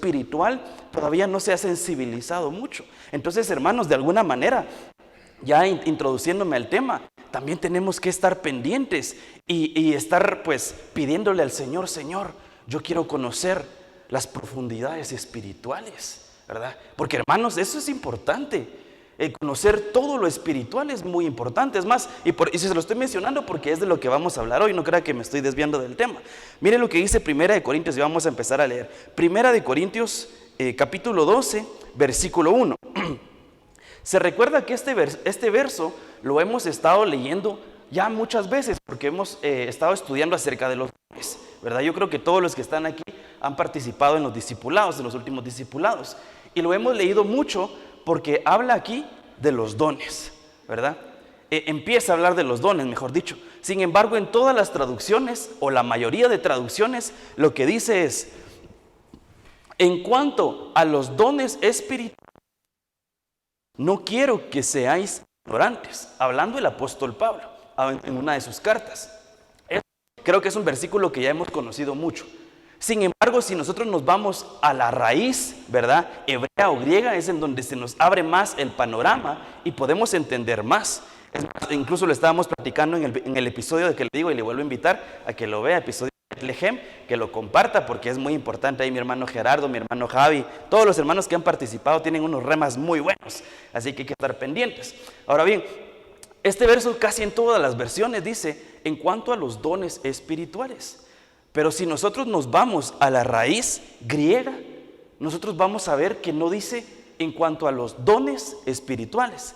espiritual todavía no se ha sensibilizado mucho. Entonces, hermanos, de alguna manera, ya introduciéndome al tema, también tenemos que estar pendientes y estar pues pidiéndole al Señor, Señor, yo quiero conocer las profundidades espirituales, ¿verdad? Porque, hermanos, eso es importante. El conocer todo lo espiritual es muy importante. Es más, y se lo estoy mencionando porque es de lo que vamos a hablar hoy. No crea que me estoy desviando del tema. Miren lo que dice Primera de Corintios y vamos a empezar a leer. Primera de Corintios, capítulo 12, versículo 1. Se recuerda que este verso lo hemos estado leyendo ya muchas veces porque hemos estado estudiando acerca de los dones, ¿verdad? Yo creo que todos los que están aquí han participado en los discipulados, en los últimos discipulados. Y lo hemos leído mucho porque habla aquí de los dones, ¿verdad? Empieza a hablar de los dones, mejor dicho. Sin embargo, en todas las traducciones, o la mayoría de traducciones, lo que dice es, en cuanto a los dones espirituales, no quiero que seáis ignorantes. Hablando el apóstol Pablo en una de sus cartas. Creo que es un versículo que ya hemos conocido mucho. Sin embargo, si nosotros nos vamos a la raíz, ¿verdad? Hebrea o griega, es en donde se nos abre más el panorama y podemos entender más. Incluso lo estábamos platicando en el episodio de que le digo y le vuelvo a invitar a que lo vea, episodio de Bethlehem, que lo comparta porque es muy importante. Ahí mi hermano Gerardo, mi hermano Javi, todos los hermanos que han participado tienen unos remas muy buenos, así que hay que estar pendientes. Ahora bien, este verso casi en todas las versiones dice, en cuanto a los dones espirituales. Pero si nosotros nos vamos a la raíz griega, nosotros vamos a ver que no dice en cuanto a los dones espirituales.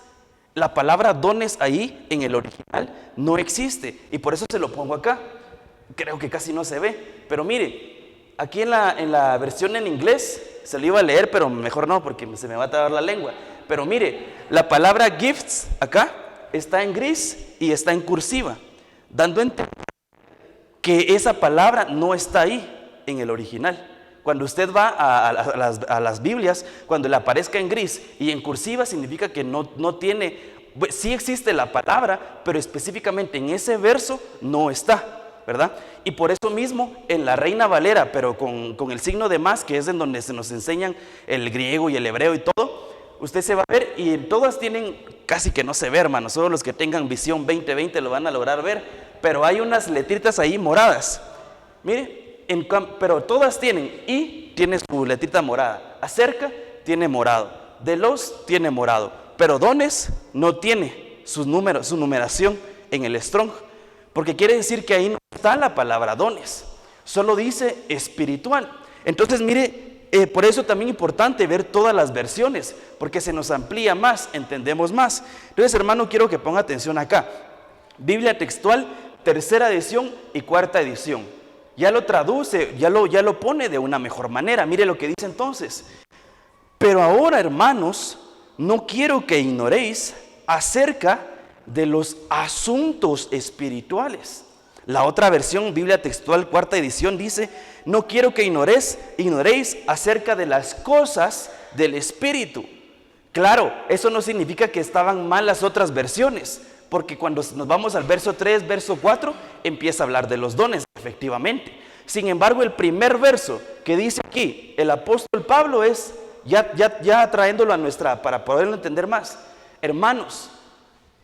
La palabra dones ahí en el original no existe y por eso se lo pongo acá. Creo que casi no se ve, pero mire, aquí en la versión en inglés se lo iba a leer, pero mejor no porque se me va a trabar la lengua. Pero mire, la palabra gifts acá está en gris y está en cursiva, dando a entender que esa palabra no está ahí en el original. Cuando usted va a las Biblias, cuando le aparezca en gris y en cursiva significa que no tiene, sí existe la palabra, pero específicamente en ese verso no está, ¿verdad? Y por eso mismo en la Reina Valera, pero con el signo de más, que es en donde se nos enseñan el griego y el hebreo y todo, usted se va a ver y todas tienen, casi que no se ve, hermanos, solo los que tengan visión 20/20 lo van a lograr ver. Pero hay unas letritas ahí moradas. Mire, pero todas tienen. Y tiene su letrita morada. Acerca tiene morado. De los tiene morado. Pero dones no tiene su numeración en el Strong. Porque quiere decir que ahí no está la palabra dones. Solo dice espiritual. Entonces mire, por eso también es importante ver todas las versiones. Porque se nos amplía más, entendemos más. Entonces, hermano, quiero que ponga atención acá. Biblia textual, tercera edición y cuarta edición. Ya lo traduce, ya lo pone de una mejor manera. Mire lo que dice entonces. Pero ahora, hermanos, no quiero que ignoréis acerca de los asuntos espirituales. La otra versión, Biblia textual, cuarta edición, dice, no quiero que ignoréis acerca de las cosas del Espíritu. Claro, eso no significa que estaban mal las otras versiones. Porque cuando nos vamos al verso 3, verso 4, empieza a hablar de los dones, efectivamente. Sin embargo, el primer verso que dice aquí, el apóstol Pablo es, ya trayéndolo para poderlo entender más. Hermanos,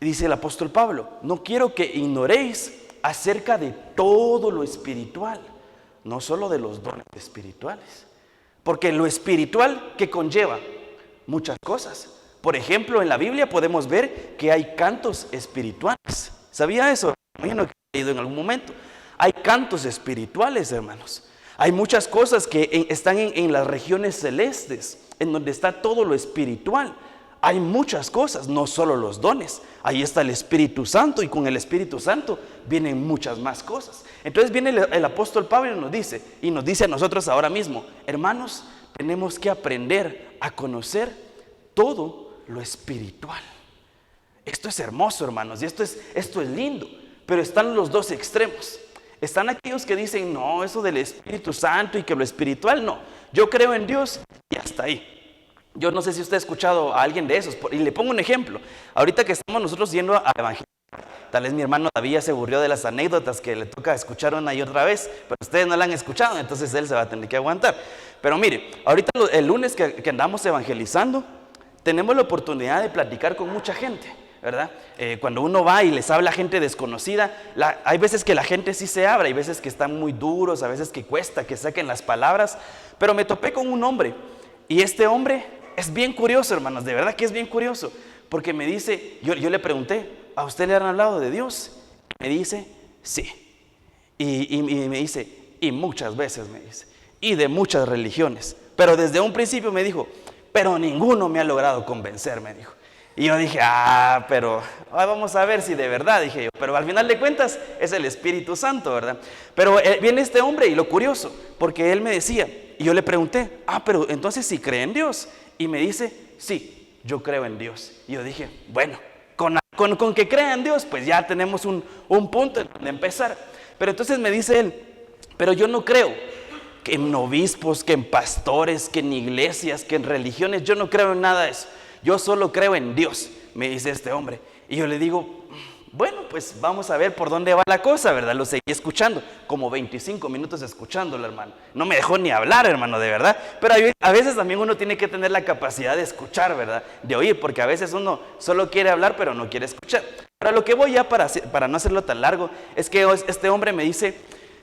dice el apóstol Pablo, no quiero que ignoréis acerca de todo lo espiritual, no solo de los dones espirituales. Porque lo espiritual, ¿qué conlleva? Muchas cosas. Por ejemplo, en la Biblia podemos ver que hay cantos espirituales. ¿Sabía eso? Imagino que he leído en algún momento. Hay cantos espirituales, hermanos. Hay muchas cosas que están en las regiones celestes, en donde está todo lo espiritual. Hay muchas cosas, no solo los dones. Ahí está el Espíritu Santo y con el Espíritu Santo vienen muchas más cosas. Entonces viene el apóstol Pablo y nos dice a nosotros ahora mismo, hermanos, tenemos que aprender a conocer todo lo espiritual. Esto es hermoso, hermanos, y esto es lindo, pero están los dos extremos. Están aquellos que dicen, no, eso del Espíritu Santo y que lo espiritual, no. Yo creo en Dios y hasta ahí. Yo no sé si usted ha escuchado a alguien de esos, y le pongo un ejemplo. Ahorita que estamos nosotros yendo a evangelizar, tal vez mi hermano David ya se aburrió de las anécdotas que le toca escuchar una y otra vez, pero ustedes no la han escuchado, entonces él se va a tener que aguantar. Pero mire, ahorita el lunes que andamos evangelizando, tenemos la oportunidad de platicar con mucha gente, ¿verdad? Cuando uno va y les habla a gente desconocida, hay veces que la gente sí se abre, hay veces que están muy duros, a veces que cuesta que saquen las palabras, pero me topé con un hombre, y este hombre es bien curioso, hermanos, de verdad que es bien curioso, porque me dice, yo le pregunté, ¿a usted le han hablado de Dios? Me dice, sí, y me dice, y muchas veces me dice, y de muchas religiones, pero desde un principio me dijo, pero ninguno me ha logrado convencer, me dijo. Y yo dije, pero vamos a ver si de verdad, dije yo, pero al final de cuentas es el Espíritu Santo, ¿verdad? Pero viene este hombre y lo curioso, porque él me decía, y yo le pregunté, pero entonces ¿sí cree en Dios? Y me dice, sí, yo creo en Dios. Y yo dije, bueno, con que crea en Dios, pues ya tenemos un punto en donde empezar. Pero entonces me dice él, pero yo no creo que en obispos, que en pastores, que en iglesias, que en religiones, yo no creo en nada de eso. Yo solo creo en Dios, me dice este hombre. Y yo le digo, bueno, pues vamos a ver por dónde va la cosa, ¿verdad? Lo seguí escuchando, como 25 minutos escuchándolo, hermano. No me dejó ni hablar, hermano, de verdad. Pero a veces también uno tiene que tener la capacidad de escuchar, ¿verdad? De oír, porque a veces uno solo quiere hablar, pero no quiere escuchar. Pero a lo que voy ya para no hacerlo tan largo, es que este hombre me dice,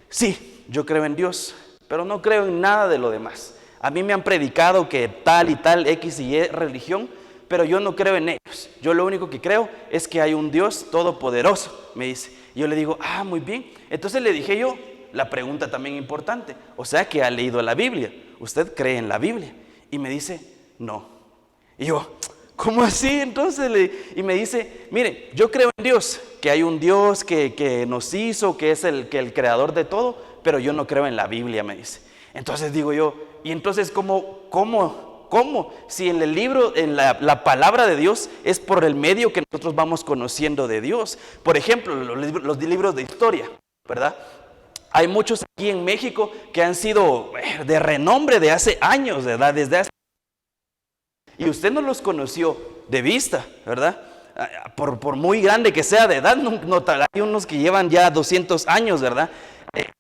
sí, yo creo en Dios, pero no creo en nada de lo demás. A mí me han predicado que tal y tal X y Y religión, pero yo no creo en ellos. Yo lo único que creo es que hay un Dios todopoderoso, me dice. Y yo le digo, muy bien. Entonces le dije yo, la pregunta también importante, o sea que ha leído la Biblia. ¿Usted cree en la Biblia? Y me dice, no. Y yo, ¿cómo así? Entonces, y me dice, mire, yo creo en Dios, que hay un Dios que nos hizo, que es el creador de todo, pero yo no creo en la Biblia, me dice. Entonces digo yo, y entonces ¿cómo? Si en el libro, en la palabra de Dios es por el medio que nosotros vamos conociendo de Dios. Por ejemplo, los libros de historia, ¿verdad? Hay muchos aquí en México que han sido de renombre de hace años, ¿verdad? Desde hace... Y usted no los conoció de vista, ¿verdad? Por muy grande que sea de edad, hay unos que llevan ya 200 años, ¿verdad?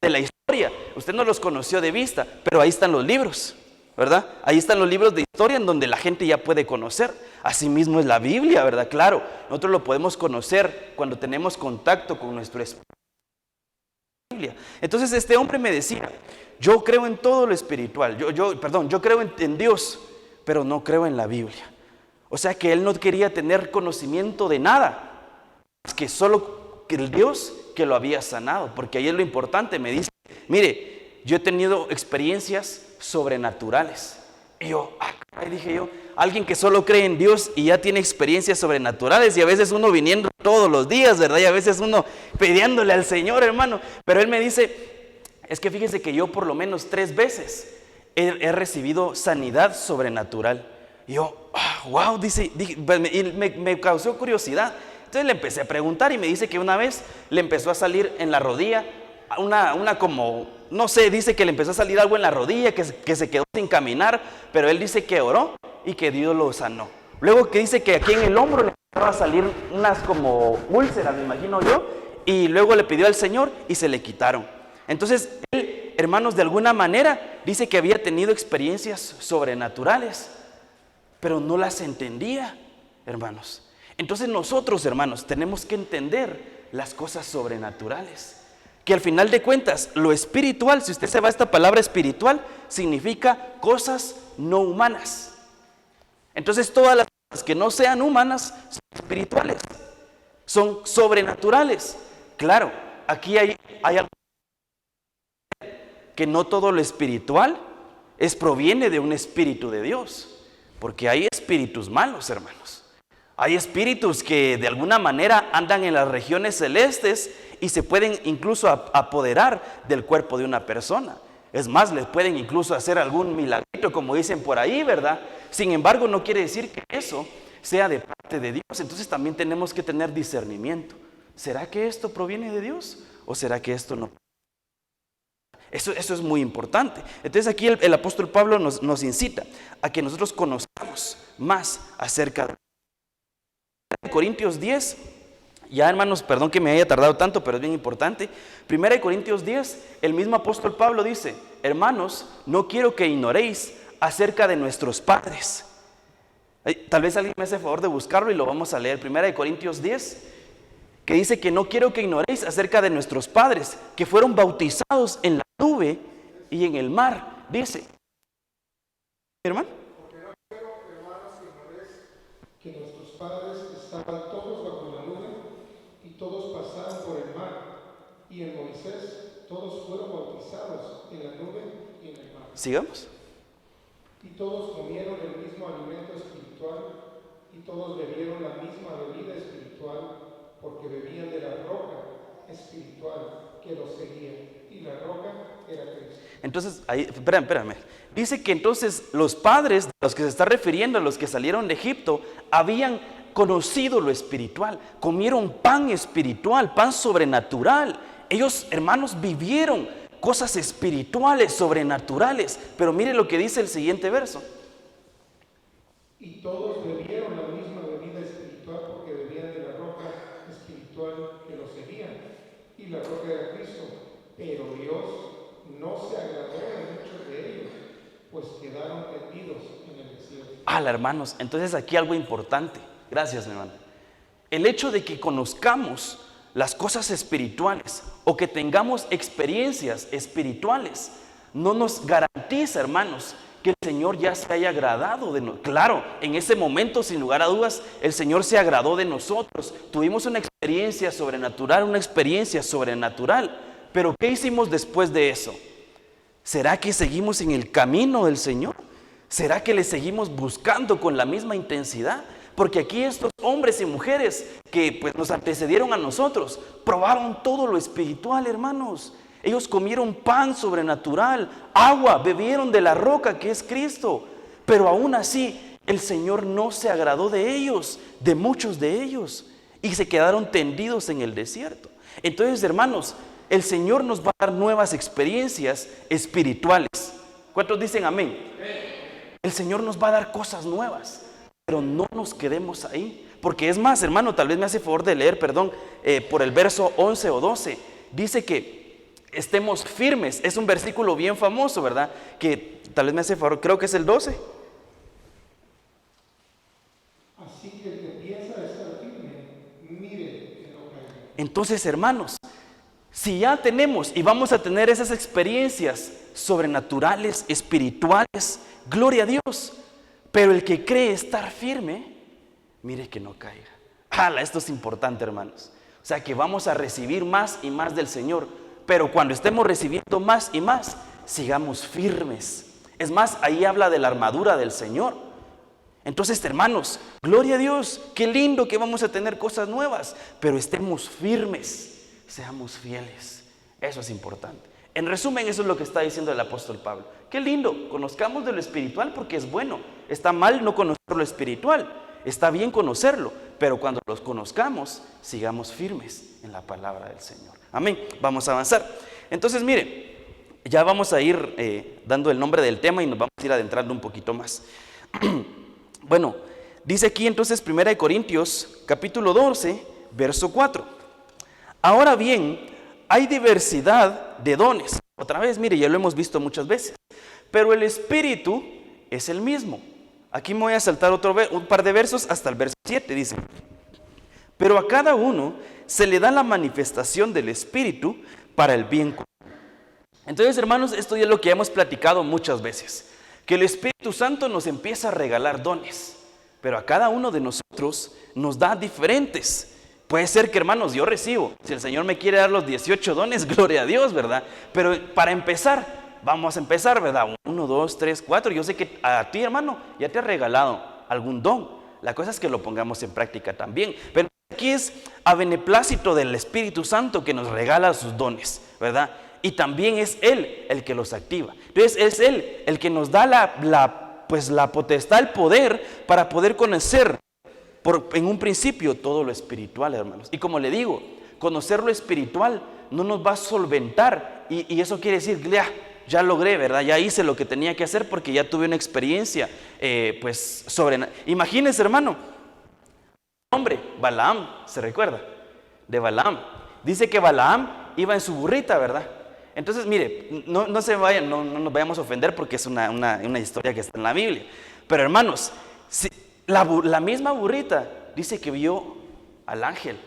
De la historia. Usted no los conoció de vista, pero ahí están los libros, ¿verdad? Ahí están los libros de historia en donde la gente ya puede conocer. Asimismo es la Biblia, ¿verdad? Claro, nosotros lo podemos conocer cuando tenemos contacto con nuestro espíritu. Entonces este hombre me decía, yo creo en todo lo espiritual, yo creo en Dios, pero no creo en la Biblia. O sea que él no quería tener conocimiento de nada, más que solo que el Dios que lo había sanado, porque ahí es lo importante. Me dice, mire, yo he tenido experiencias sobrenaturales. Y yo, dije yo, alguien que solo cree en Dios y ya tiene experiencias sobrenaturales, y a veces uno viniendo todos los días, ¿verdad? Y a veces uno pidiéndole al Señor, hermano. Pero él me dice, es que fíjese que yo por lo menos 3 veces he recibido sanidad sobrenatural. Y yo, wow, dije, y me causó curiosidad. Entonces le empecé a preguntar y me dice que una vez le empezó a salir en la rodilla una como, no sé, dice que le empezó a salir algo en la rodilla, que se quedó sin caminar, pero él dice que oró y que Dios lo sanó. Luego que dice que aquí en el hombro le empezaron a salir unas como úlceras, me imagino yo, y luego le pidió al Señor y se le quitaron. Entonces él, hermanos, de alguna manera dice que había tenido experiencias sobrenaturales, pero no las entendía, hermanos. Entonces nosotros, hermanos, tenemos que entender las cosas sobrenaturales. Que al final de cuentas, lo espiritual, si usted se va a esta palabra espiritual, significa cosas no humanas. Entonces todas las cosas que no sean humanas son espirituales, son sobrenaturales. Claro, aquí hay algo que no todo lo espiritual proviene de un espíritu de Dios, porque hay espíritus malos, hermanos. Hay espíritus que de alguna manera andan en las regiones celestes y se pueden incluso apoderar del cuerpo de una persona. Es más, les pueden incluso hacer algún milagrito, como dicen por ahí, ¿verdad? Sin embargo, no quiere decir que eso sea de parte de Dios. Entonces también tenemos que tener discernimiento. ¿Será que esto proviene de Dios o será que esto no? Eso es muy importante. Entonces aquí el apóstol Pablo nos incita a que nosotros conozcamos más acerca de Corintios 10, Ya, hermanos, perdón que me haya tardado tanto, pero es bien importante. 1 Corintios 10, el mismo apóstol Pablo dice: hermanos, no quiero que ignoréis acerca de nuestros padres. Tal vez alguien me hace el favor de buscarlo y lo vamos a leer. 1 Corintios 10, que dice que no quiero que ignoréis acerca de nuestros padres, que fueron bautizados en la nube y en el mar. Dice, hermano, que nuestros padres estaban todos bajo la nube y todos pasaron por el mar, y en Moisés todos fueron bautizados en la nube y en el mar. Sigamos. Y todos comieron el mismo alimento espiritual y todos bebieron la misma bebida espiritual, porque bebían de la roca espiritual que los seguía, y la roca era Cristo. Entonces, ahí, espérame. Dice que entonces los padres, a los que se está refiriendo, a los que salieron de Egipto, habían conocido lo espiritual, comieron pan espiritual, pan sobrenatural. Ellos, hermanos, vivieron cosas espirituales, sobrenaturales. Pero mire lo que dice el siguiente verso. Y todos bebieron la misma bebida espiritual, porque bebían de la roca espiritual que los seguía, y la roca era Cristo. Pero Dios no se agradó de muchos de ellos, pues quedaron tendidos en el desierto. Hermanos, entonces aquí algo importante. Gracias, mi hermano. El hecho de que conozcamos las cosas espirituales o que tengamos experiencias espirituales no nos garantiza, hermanos, que el Señor ya se haya agradado de nosotros. Claro, en ese momento, sin lugar a dudas, el Señor se agradó de nosotros. Tuvimos una experiencia sobrenatural. Pero ¿qué hicimos después de eso? ¿Será que seguimos en el camino del Señor? ¿Será que le seguimos buscando con la misma intensidad? Porque aquí estos hombres y mujeres que pues nos antecedieron a nosotros, probaron todo lo espiritual, hermanos. Ellos comieron pan sobrenatural, agua, bebieron de la roca que es Cristo. Pero aún así, el Señor no se agradó de ellos, de muchos de ellos, y se quedaron tendidos en el desierto. Entonces, hermanos, el Señor nos va a dar nuevas experiencias espirituales. ¿Cuántos dicen amén? El Señor nos va a dar cosas nuevas, pero no nos quedemos ahí. Porque es más, hermano, tal vez me hace favor de leer, por el verso 11 o 12. Dice que estemos firmes. Es un versículo bien famoso, ¿verdad? Que tal vez me hace favor, creo que es el 12. Así que el que piensa estar firme, mire que no caiga. Entonces, hermanos, si ya tenemos y vamos a tener esas experiencias sobrenaturales, espirituales, gloria a Dios. Pero el que cree estar firme, mire que no caiga. Esto es importante, hermanos. O sea que vamos a recibir más y más del Señor. Pero cuando estemos recibiendo más y más, sigamos firmes. Es más, ahí habla de la armadura del Señor. Entonces, hermanos, gloria a Dios. Qué lindo que vamos a tener cosas nuevas. Pero estemos firmes, seamos fieles. Eso es importante. En resumen, eso es lo que está diciendo el apóstol Pablo. Qué lindo, conozcamos de lo espiritual porque es bueno. Está mal no conocer lo espiritual, está bien conocerlo, pero cuando los conozcamos, sigamos firmes en la palabra del Señor. Amén, vamos a avanzar. Entonces, mire, ya vamos a ir dando el nombre del tema y nos vamos a ir adentrando un poquito más. Bueno, dice aquí entonces 1 Corintios capítulo 12, verso 4. Ahora bien, hay diversidad de dones. Otra vez, mire, ya lo hemos visto muchas veces. Pero el Espíritu es el mismo. Aquí me voy a saltar un par de versos hasta el verso 7, dice. Pero a cada uno se le da la manifestación del Espíritu para el bien común. Entonces, hermanos, esto ya es lo que hemos platicado muchas veces. Que el Espíritu Santo nos empieza a regalar dones. Pero a cada uno de nosotros nos da diferentes. Puede ser que, hermanos, yo recibo. Si el Señor me quiere dar los 18 dones, gloria a Dios, ¿verdad? Pero para empezar, vamos a empezar, ¿verdad? 1, 2, 3, 4. Yo sé que a ti, hermano, ya te ha regalado algún don. La cosa es que lo pongamos en práctica también. Pero aquí es a beneplácito del Espíritu Santo que nos regala sus dones, ¿verdad? Y también es Él el que los activa. Entonces es Él el que nos da la potestad, el poder para poder conocer en un principio todo lo espiritual, hermanos. Y como le digo, conocer lo espiritual no nos va a solventar. Y eso quiere decir, ya logré, ¿verdad? Ya hice lo que tenía que hacer porque ya tuve una experiencia, Imagínense, hermano, hombre, Balaam, ¿se recuerda? de Balaam. Dice que Balaam iba en su burrita, ¿verdad? Entonces, mire, no se vayan, no nos vayamos a ofender porque es una historia que está en la Biblia. Pero hermanos, la misma burrita dice que vio al ángel.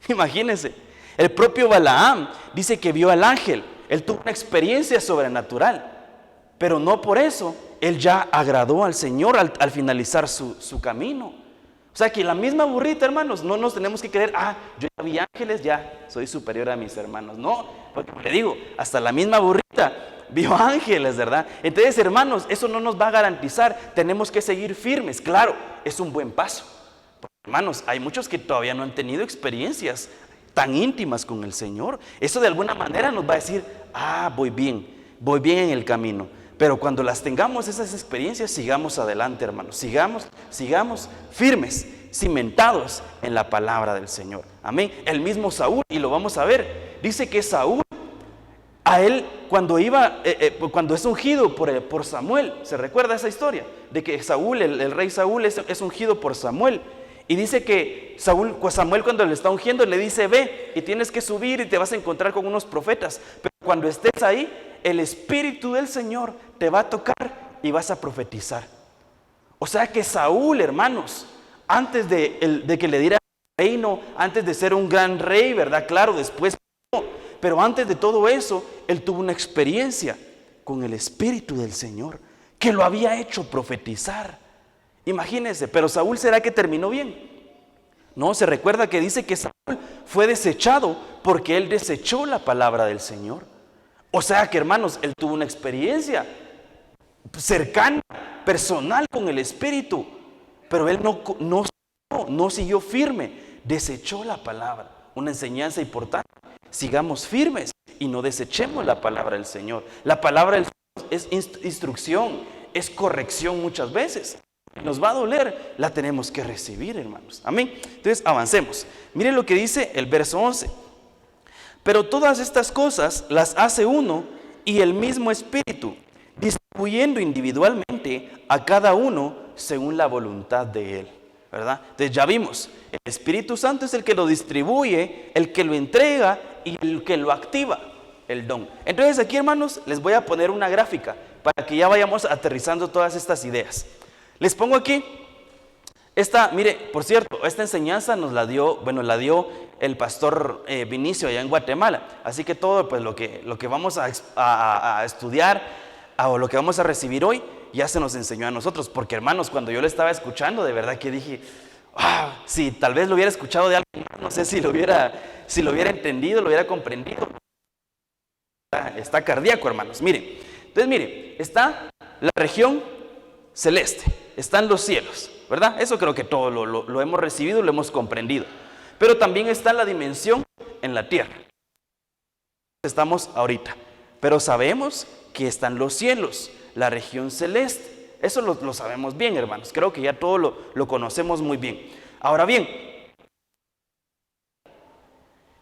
Imagínense, el propio Balaam dice que vio al ángel. Él tuvo una experiencia sobrenatural, pero no por eso él ya agradó al Señor al finalizar su camino. O sea que la misma burrita, hermanos, no nos tenemos que creer, yo ya vi ángeles, ya soy superior a mis hermanos. No, porque le digo, hasta la misma burrita vio ángeles, ¿verdad? Entonces, hermanos, eso no nos va a garantizar, tenemos que seguir firmes. Claro, es un buen paso. Porque, hermanos, hay muchos que todavía no han tenido experiencias tan íntimas con el Señor. Eso de alguna manera nos va a decir, voy bien en el camino. Pero cuando las tengamos esas experiencias, sigamos adelante, hermanos. Sigamos firmes, cimentados en la palabra del Señor. Amén. El mismo Saúl, y lo vamos a ver, dice que Saúl, a él cuando es ungido por Samuel, ¿se recuerda esa historia? De que Saúl, el rey Saúl es ungido por Samuel. Y dice que Samuel cuando le está ungiendo le dice, ve y tienes que subir y te vas a encontrar con unos profetas. Pero cuando estés ahí, el Espíritu del Señor te va a tocar y vas a profetizar. O sea que Saúl, hermanos, antes de que le diera el reino, antes de ser un gran rey, ¿verdad? Claro, después, pero antes de todo eso, él tuvo una experiencia con el Espíritu del Señor que lo había hecho profetizar. Imagínense, pero Saúl, ¿será que terminó bien? No, se recuerda que dice que Saúl fue desechado porque él desechó la palabra del Señor. O sea que, hermanos, él tuvo una experiencia cercana, personal con el Espíritu, pero él no siguió firme, desechó la palabra. Una enseñanza importante, sigamos firmes y no desechemos la palabra del Señor. La palabra del Señor es instrucción, es corrección muchas veces. Nos va a doler, la tenemos que recibir, hermanos. Amén. Entonces, avancemos. Miren lo que dice el verso 11. Pero todas estas cosas las hace uno y el mismo Espíritu, distribuyendo individualmente a cada uno según la voluntad de Él, ¿verdad? Entonces ya vimos, el Espíritu Santo es el que lo distribuye, el que lo entrega y el que lo activa, el don. Entonces aquí, hermanos, les voy a poner una gráfica para que ya vayamos aterrizando todas estas ideas. Les pongo aquí, mire, por cierto, esta enseñanza la dio el pastor Vinicio allá en Guatemala. Así que todo pues, lo que vamos a estudiar o lo que vamos a recibir hoy ya se nos enseñó a nosotros. Porque, hermanos, cuando yo lo estaba escuchando, de verdad que dije, si tal vez lo hubiera escuchado de alguien, no sé si lo hubiera entendido, lo hubiera comprendido. Está cardíaco, hermanos. Mire, entonces mire, está la región celeste, están los cielos, ¿verdad? Eso creo que todo lo hemos recibido, lo hemos comprendido. Pero también está la dimensión en la tierra. Estamos ahorita. Pero sabemos que están los cielos, la región celeste. Eso lo sabemos bien, hermanos. Creo que ya todo lo conocemos muy bien. Ahora bien,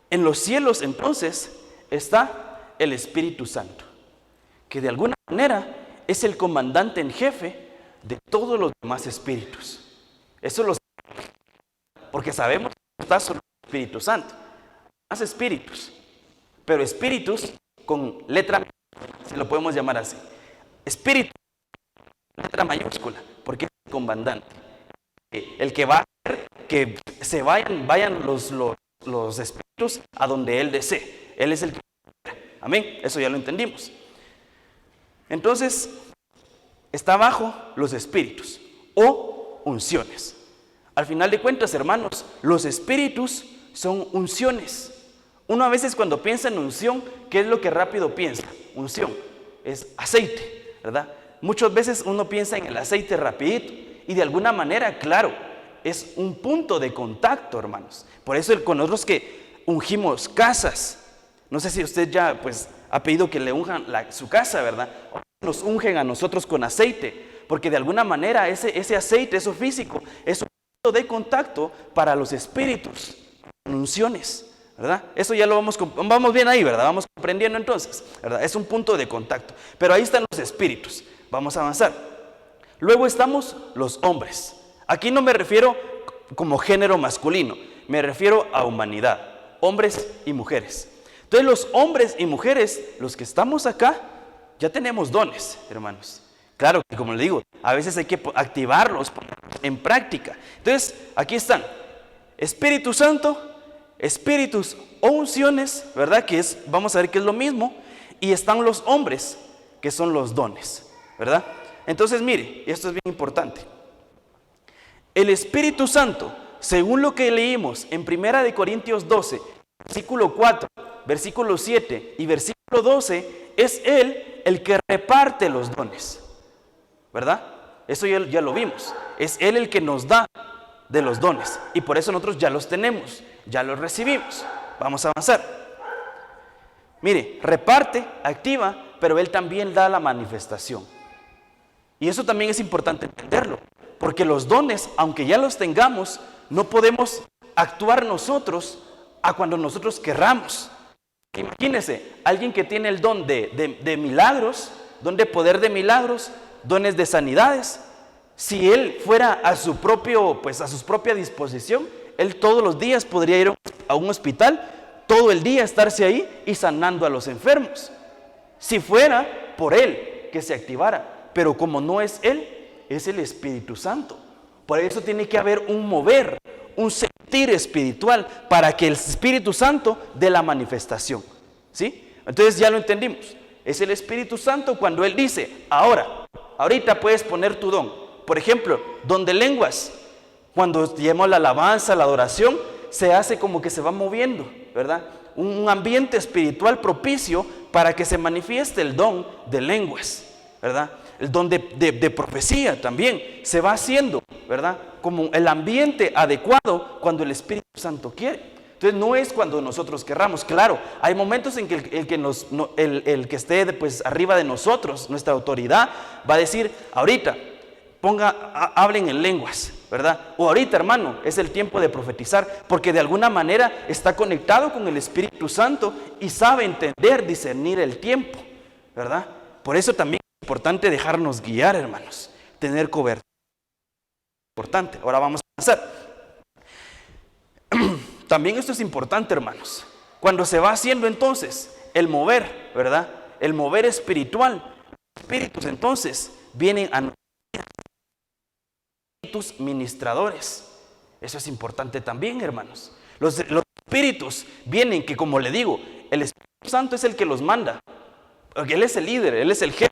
en los cielos entonces está el Espíritu Santo, que de alguna manera es el comandante en jefe de todos los demás espíritus. Eso lo sabemos, porque sabemos que está sobre el Espíritu Santo. Más espíritus, pero espíritus con letra, si lo podemos llamar así. Espíritu, letra mayúscula, porque es el comandante. El que va a hacer que se vayan los espíritus a donde Él desee. Él es el que... Amén, eso ya lo entendimos. Entonces, está bajo los espíritus o unciones. Al final de cuentas, hermanos, los espíritus son unciones. Uno a veces cuando piensa en unción, ¿qué es lo que rápido piensa? Unción, es aceite, ¿verdad? Muchas veces uno piensa en el aceite rapidito y de alguna manera, claro, es un punto de contacto, hermanos. Por eso con nosotros que ungimos casas, no sé si usted ya pues ha pedido que le unjan su casa, ¿verdad? Nos ungen a nosotros con aceite, porque de alguna manera ese aceite, eso físico, es un punto de contacto para los espíritus, unciones, ¿verdad? Eso ya lo vamos bien ahí, ¿verdad? Vamos comprendiendo entonces, ¿verdad? Es un punto de contacto, pero ahí están los espíritus. Vamos a avanzar. Luego estamos los hombres. Aquí no me refiero como género masculino, me refiero a humanidad. hombres y mujeres. Entonces los hombres y mujeres, los que estamos acá, ya tenemos dones, hermanos. Claro que como le digo, a veces hay que activarlos, ponerlos en práctica. Entonces, aquí están, Espíritu Santo, espíritus o unciones, ¿verdad? Que es, vamos a ver que es lo mismo. Y están los hombres, que son los dones, ¿verdad? Entonces, mire, esto es bien importante. El Espíritu Santo, según lo que leímos en 1 Corintios 12, versículo 4, versículo 7 y versículo 12, es Él el que reparte los dones, ¿verdad? Eso ya lo vimos. Es Él el que nos da de los dones. Y por eso nosotros ya los tenemos, ya los recibimos. Vamos a avanzar. Mire, reparte, activa, pero Él también da la manifestación. Y eso también es importante entenderlo. Porque los dones, aunque ya los tengamos, no podemos actuar nosotros a cuando nosotros querramos. Imagínense, alguien que tiene el don de milagros, don de poder de milagros, dones de sanidades. Si él fuera a su propia disposición, él todos los días podría ir a un hospital, todo el día estarse ahí y sanando a los enfermos. Si fuera por él que se activara, pero como no es él, es el Espíritu Santo. Por eso tiene que haber un mover, un sentir espiritual para que el Espíritu Santo dé la manifestación. ¿Sí? Entonces ya lo entendimos. Es el Espíritu Santo cuando Él dice, ahorita puedes poner tu don. Por ejemplo, don de lenguas. Cuando llevamos la alabanza, la adoración, se hace como que se va moviendo, ¿verdad? Un ambiente espiritual propicio para que se manifieste el don de lenguas, ¿verdad? El don de profecía también se va haciendo, ¿verdad? Como el ambiente adecuado cuando el Espíritu Santo quiere. Entonces no es cuando nosotros querramos. Claro, hay momentos en que el que esté pues, arriba de nosotros, nuestra autoridad, va a decir, ahorita, hablen en lenguas, ¿verdad? O ahorita, hermano, es el tiempo de profetizar, porque de alguna manera está conectado con el Espíritu Santo y sabe entender, discernir el tiempo, ¿verdad? Por eso también es importante dejarnos guiar, hermanos, tener cobertura. Importante. Ahora vamos a avanzar. También esto es importante, hermanos. Cuando se va haciendo entonces el mover, ¿verdad? El mover espiritual, los espíritus entonces vienen a nosotros, espíritus ministradores. Eso es importante también, hermanos. Los espíritus vienen que, como le digo, el Espíritu Santo es el que los manda. Porque Él es el líder, Él es el jefe.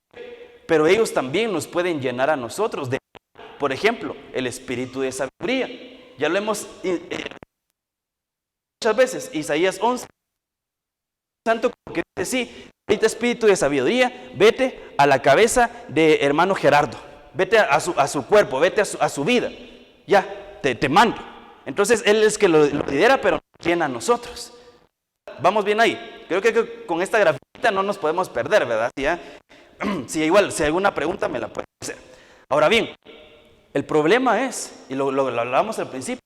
Pero ellos también nos pueden llenar a nosotros de, por ejemplo, el espíritu de sabiduría. Ya lo hemos muchas veces, Isaías 11. Santo que dice, sí, ahorita espíritu de sabiduría, vete a la cabeza de hermano Gerardo. Vete a su cuerpo, vete a su vida. Ya, te mando. Entonces Él es que lo lidera, pero nos llena a nosotros. Vamos bien ahí. Creo que con esta grafiquita no nos podemos perder, ¿verdad? Si igual, si hay alguna pregunta me la pueden hacer. Ahora bien, el problema es, y lo hablábamos al principio,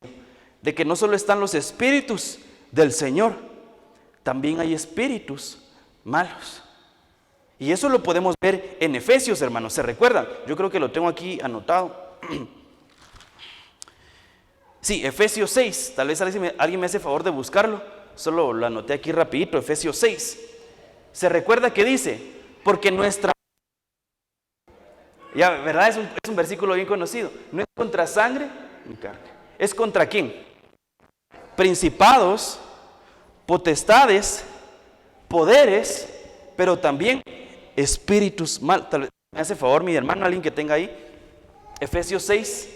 de que no solo están los espíritus del Señor, también hay espíritus malos. Y eso lo podemos ver en Efesios, hermanos. ¿Se recuerdan? Yo creo que lo tengo aquí anotado. Sí, Efesios 6. Tal vez alguien me hace favor de buscarlo. Solo lo anoté aquí rapidito, Efesios 6. ¿Se recuerda que dice? Porque nuestra... Ya, ¿verdad? Es un versículo bien conocido. No es contra sangre ni carne. ¿Es contra quién? Principados, potestades, poderes, pero también espíritus malos. Me hace favor mi hermano, alguien que tenga ahí, Efesios 6.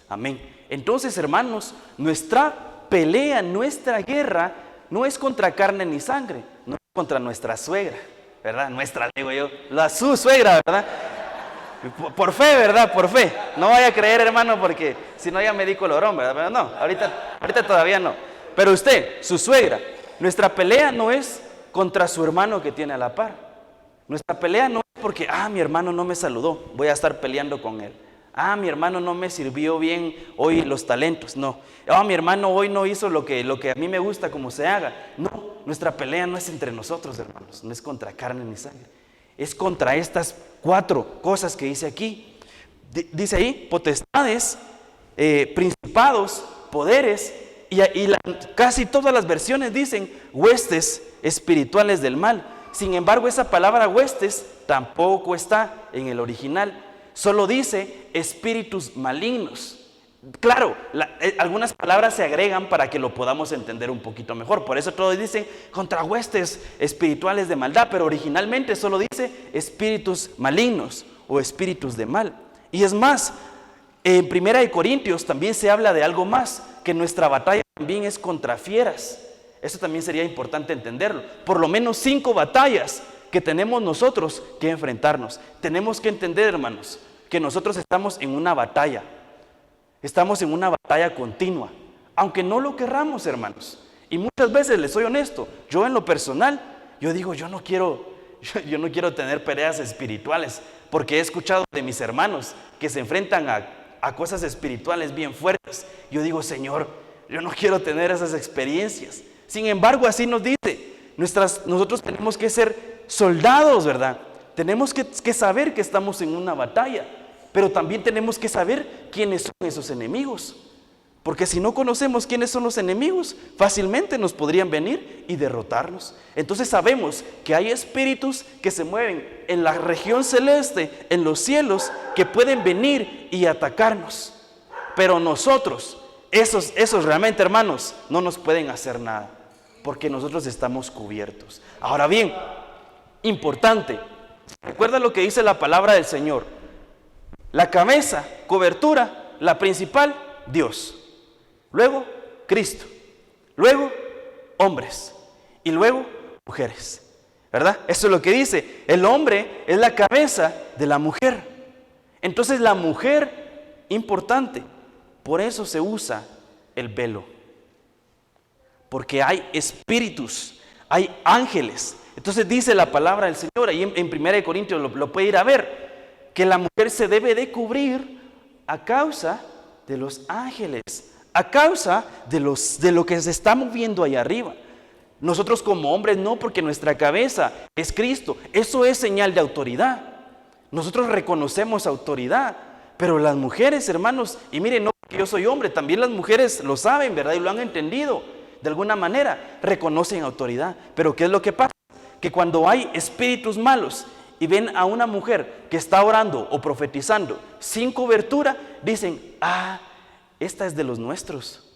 Amén. Entonces, hermanos, nuestra pelea, nuestra guerra, no es contra carne ni sangre, no es contra nuestra suegra, ¿verdad? Nuestra, digo yo, su suegra, ¿verdad? Por fe, ¿verdad? Por fe. No vaya a creer, hermano, porque si no ya me di colorón, ¿verdad? Pero no, ahorita todavía no. Pero usted, su suegra, nuestra pelea no es contra su hermano que tiene a la par. Nuestra pelea no es porque, mi hermano no me saludó, voy a estar peleando con él. Mi hermano no me sirvió bien hoy los talentos. No. Mi hermano hoy no hizo lo que a mí me gusta como se haga. No, nuestra pelea no es entre nosotros, hermanos. No es contra carne ni sangre. Es contra estas 4 cosas que dice aquí. Dice ahí, potestades, principados, poderes, y casi todas las versiones dicen huestes espirituales del mal. Sin embargo, esa palabra huestes tampoco está en el original. Solo dice espíritus malignos. Claro, algunas palabras se agregan para que lo podamos entender un poquito mejor. Por eso todos dicen contra huestes espirituales de maldad, pero originalmente solo dice espíritus malignos o espíritus de mal. Y es más, en 1 Corintios también se habla de algo más, que nuestra batalla también es contra fieras. Eso también sería importante entenderlo. Por lo menos 5 batallas que tenemos nosotros que enfrentarnos. Tenemos que entender, hermanos, que nosotros estamos en una batalla. Estamos en una batalla continua, aunque no lo querramos, hermanos. Y muchas veces, les soy honesto, yo en lo personal, yo digo, yo no quiero tener peleas espirituales, porque he escuchado de mis hermanos que se enfrentan a cosas espirituales bien fuertes. Yo digo, Señor, yo no quiero tener esas experiencias. Sin embargo, así nos dice, nosotros tenemos que ser soldados, ¿verdad? Tenemos que saber que estamos en una batalla, pero también tenemos que saber quiénes son esos enemigos. Porque si no conocemos quiénes son los enemigos, fácilmente nos podrían venir y derrotarnos. Entonces sabemos que hay espíritus que se mueven en la región celeste, en los cielos, que pueden venir y atacarnos. Pero nosotros, esos realmente, hermanos, no nos pueden hacer nada, porque nosotros estamos cubiertos. Ahora bien, importante, recuerda lo que dice la palabra del Señor. La cabeza, cobertura, la principal, Dios. Luego, Cristo. Luego, hombres. Y luego, mujeres. ¿Verdad? Eso es lo que dice. El hombre es la cabeza de la mujer. Entonces la mujer, importante, por eso se usa el velo. Porque hay espíritus, hay ángeles. Entonces dice la palabra del Señor, ahí en 1 Corintios lo puede ir a ver, que la mujer se debe de cubrir a causa de los ángeles, a causa de lo que se está moviendo ahí arriba. Nosotros como hombres no, porque nuestra cabeza es Cristo. Eso es señal de autoridad. Nosotros reconocemos autoridad, pero las mujeres, hermanos, y miren, no porque yo soy hombre, también las mujeres lo saben, ¿verdad? Y lo han entendido. De alguna manera reconocen autoridad. Pero ¿qué es lo que pasa? Que cuando hay espíritus malos y ven a una mujer que está orando o profetizando sin cobertura, dicen, esta es de los nuestros.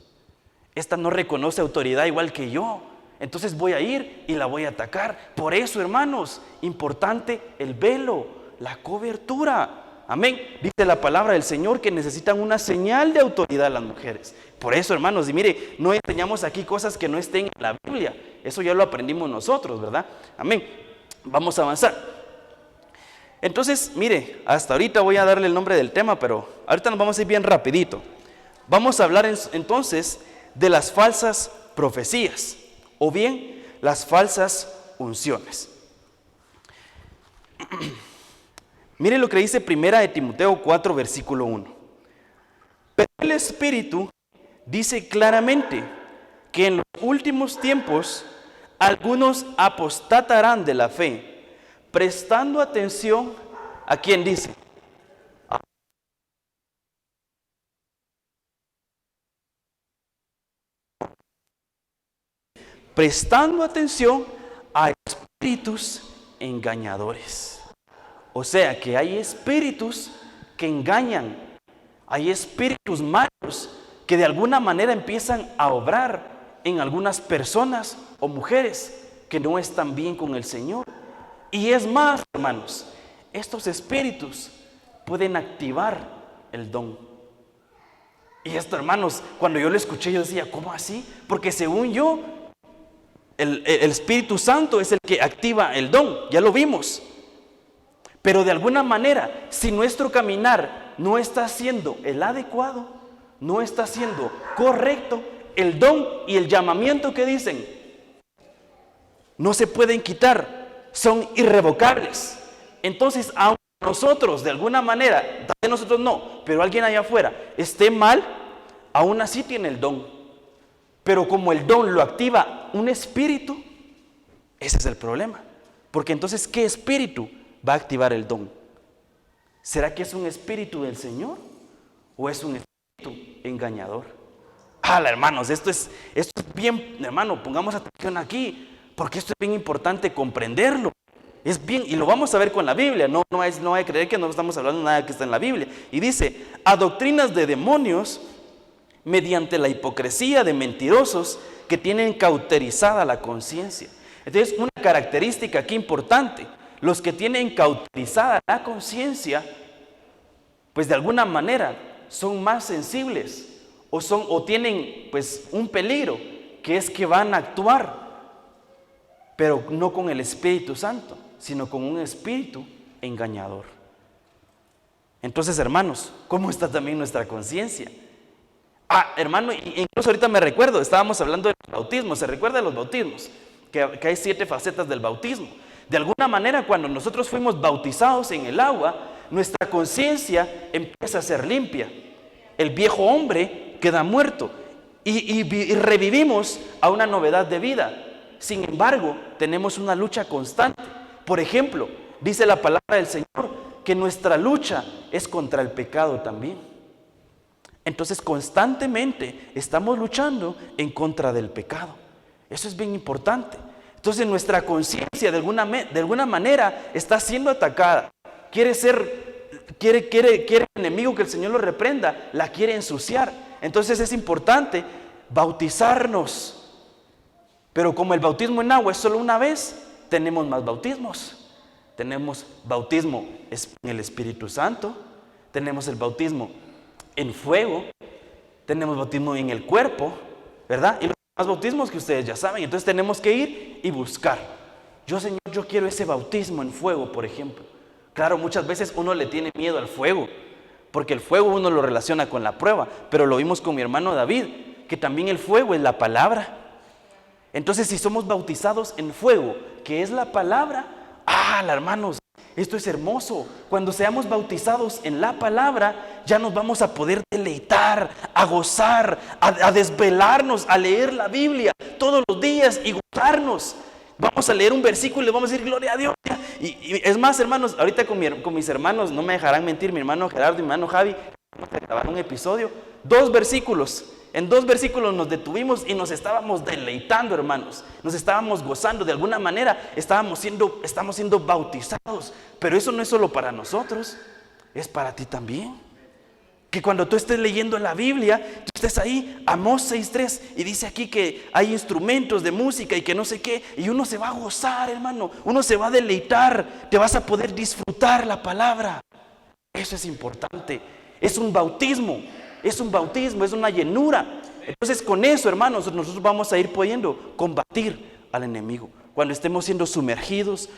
Esta no reconoce autoridad igual que yo. Entonces voy a ir y la voy a atacar. Por eso, hermanos, importante el velo, la cobertura. Amén. Dice la palabra del Señor que necesitan una señal de autoridad las mujeres. Por eso, hermanos, y mire, no enseñamos aquí cosas que no estén en la Biblia. Eso ya lo aprendimos nosotros, ¿verdad? Amén. Vamos a avanzar. Entonces, mire, hasta ahorita voy a darle el nombre del tema, pero ahorita nos vamos a ir bien rapidito. Vamos a hablar entonces de las falsas profecías, o bien las falsas unciones. Mire lo que dice 1 Timoteo 4, versículo 1. Pero el Espíritu dice claramente que en los últimos tiempos algunos apostatarán de la fe, prestando atención a quien dice. Prestando atención a espíritus engañadores. O sea que hay espíritus que engañan, hay espíritus malos que de alguna manera empiezan a obrar en algunas personas o mujeres que no están bien con el Señor. Y es más, hermanos, estos espíritus pueden activar el don. Y esto, hermanos, cuando yo lo escuché, yo decía, ¿cómo así? Porque según yo, el Espíritu Santo es el que activa el don, ya lo vimos. Pero de alguna manera, si nuestro caminar no está siendo el adecuado, no está siendo correcto, el don y el llamamiento que dicen no se pueden quitar, son irrevocables. Entonces, aunque nosotros, de alguna manera, tal vez nosotros no, pero alguien allá afuera esté mal, aún así tiene el don. Pero como el don lo activa un espíritu, ese es el problema. Porque entonces, ¿qué espíritu va a activar el don? ¿Será que es un espíritu del Señor o es un espíritu engañador? Hermanos, esto es bien, hermano, pongamos atención aquí, porque esto es bien importante comprenderlo. Es bien, y lo vamos a ver con la Biblia, no hay que creer que no estamos hablando de nada que está en la Biblia. Y dice, a doctrinas de demonios, mediante la hipocresía de mentirosos que tienen cauterizada la conciencia. Entonces, una característica aquí importante, los que tienen cauterizada la conciencia, pues de alguna manera son más sensibles o tienen pues un peligro, que es que van a actuar, pero no con el Espíritu Santo, sino con un espíritu engañador. Entonces, hermanos, ¿cómo está también nuestra conciencia? Hermano, incluso ahorita me recuerdo, estábamos hablando de los bautismos. ¿Se recuerda de los bautismos? Que hay 7 facetas del bautismo. De alguna manera, cuando nosotros fuimos bautizados en el agua, nuestra conciencia empieza a ser limpia. El viejo hombre queda muerto y revivimos a una novedad de vida. Sin embargo, tenemos una lucha constante. Por ejemplo, dice la palabra del Señor que nuestra lucha es contra el pecado también. Entonces, constantemente estamos luchando en contra del pecado. Eso es bien importante. Entonces, nuestra conciencia de alguna manera está siendo atacada. Quiere el enemigo que el Señor lo reprenda, la quiere ensuciar. Entonces, es importante bautizarnos. Pero como el bautismo en agua es solo una vez, tenemos más bautismos. Tenemos bautismo en el Espíritu Santo, tenemos el bautismo en fuego, tenemos bautismo en el cuerpo, ¿verdad? Y los demás bautismos que ustedes ya saben. Entonces tenemos que ir y buscar. Señor, yo quiero ese bautismo en fuego, por ejemplo. Claro, muchas veces uno le tiene miedo al fuego, porque el fuego uno lo relaciona con la prueba, pero lo vimos con mi hermano David, que también el fuego es la palabra. Entonces, si somos bautizados en fuego, que es la palabra, hermanos, esto es hermoso. Cuando seamos bautizados en la palabra, ya nos vamos a poder deleitar, a gozar, a desvelarnos, a leer la Biblia todos los días y gozarnos. Vamos a leer un versículo y le vamos a decir gloria a Dios. Y es más, hermanos, ahorita con mis hermanos, no me dejarán mentir, mi hermano Gerardo y mi hermano Javi, vamos a grabar un episodio, 2 versículos. En 2 versículos nos detuvimos y nos estábamos deleitando, hermanos. Nos estábamos gozando, de alguna manera estamos siendo bautizados. Pero eso no es solo para nosotros, es para ti también. Que cuando tú estés leyendo la Biblia, tú estés ahí, Amós 6:3, y dice aquí que hay instrumentos de música y que no sé qué, y uno se va a gozar, hermano, uno se va a deleitar, te vas a poder disfrutar la palabra. Eso es importante, es un bautismo, es una llenura. Entonces con eso, hermanos, nosotros vamos a ir pudiendo combatir al enemigo. Cuando estemos siendo sumergidos,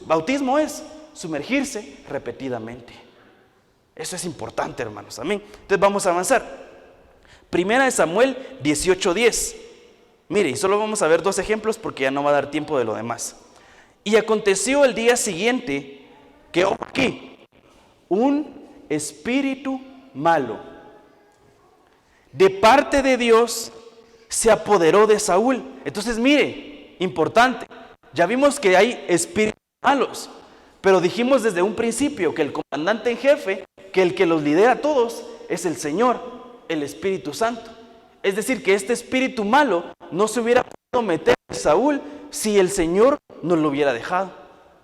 bautismo es sumergirse repetidamente. Eso es importante, hermanos, amén. Entonces vamos a avanzar. Primera de Samuel 18:10. Mire, y solo vamos a ver 2 ejemplos porque ya no va a dar tiempo de lo demás. Y aconteció el día siguiente que aquí un espíritu malo de parte de Dios se apoderó de Saúl. Entonces mire, importante, ya vimos que hay espíritus malos, pero dijimos desde un principio que el comandante en jefe, que el que los lidera a todos es el Señor, el Espíritu Santo. Es decir, que este espíritu malo no se hubiera podido meter en Saúl si el Señor no lo hubiera dejado.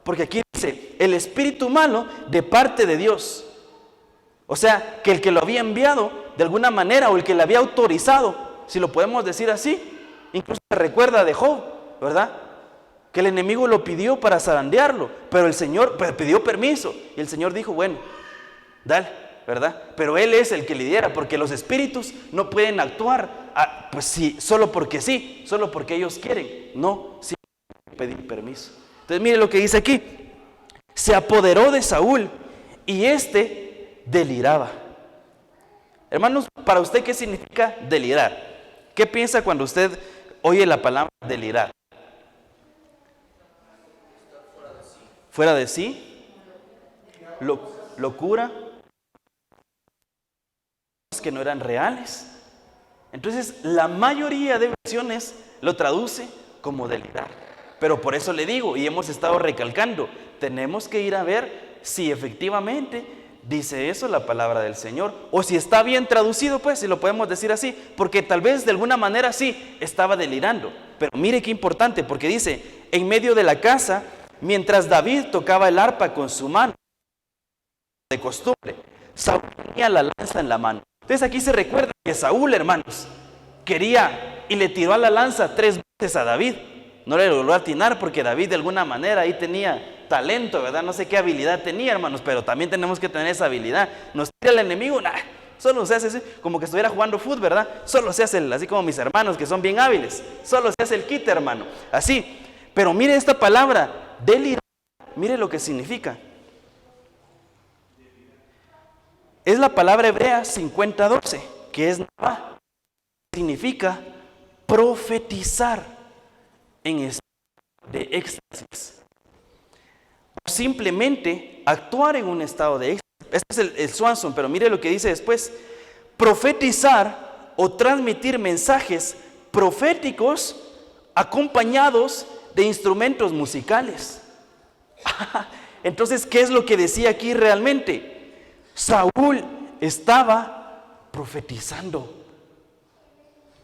Porque aquí dice, el espíritu malo de parte de Dios. O sea, que el que lo había enviado de alguna manera, o el que le había autorizado, si lo podemos decir así, incluso se recuerda de Job, ¿verdad? Que el enemigo lo pidió para zarandearlo, pero el Señor pidió permiso, y el Señor dijo, bueno, dale, ¿verdad? Pero Él es el que lidera, porque los espíritus no pueden actuar, pues sí, solo porque ellos quieren, no, sin pedir permiso. Entonces mire lo que dice aquí, se apoderó de Saúl, y deliraba. Hermanos, para usted, ¿qué significa delirar? ¿Qué piensa cuando usted oye la palabra delirar? ¿Fuera de sí? locura, que no eran reales. Entonces, la mayoría de versiones lo traduce como delirar. Pero por eso le digo, y hemos estado recalcando, tenemos que ir a ver si efectivamente dice eso la palabra del Señor, o si está bien traducido, pues, si lo podemos decir así, porque tal vez de alguna manera sí estaba delirando. Pero mire qué importante, porque dice, en medio de la casa, mientras David tocaba el arpa con su mano, de costumbre, Saúl tenía la lanza en la mano. Entonces aquí se recuerda que Saúl, hermanos, quería y le tiró a la lanza 3 veces a David. No le logró atinar porque David de alguna manera ahí tenía talento, ¿verdad? No sé qué habilidad tenía, hermanos, pero también tenemos que tener esa habilidad. Nos tira el enemigo, nah, solo se hace así, como que estuviera jugando fútbol, ¿verdad? Solo se hace, así como mis hermanos que son bien hábiles, solo se hace el quite, hermano, así. Pero mire esta palabra, delirar, mire lo que significa. Es la palabra hebrea 50:12, que es Nabá. Significa profetizar en estado de éxtasis. O simplemente actuar en un estado de éxtasis. Este es el Swanson, pero mire lo que dice después. Profetizar o transmitir mensajes proféticos acompañados de instrumentos musicales. Entonces, ¿qué es lo que decía aquí realmente? Saúl estaba profetizando.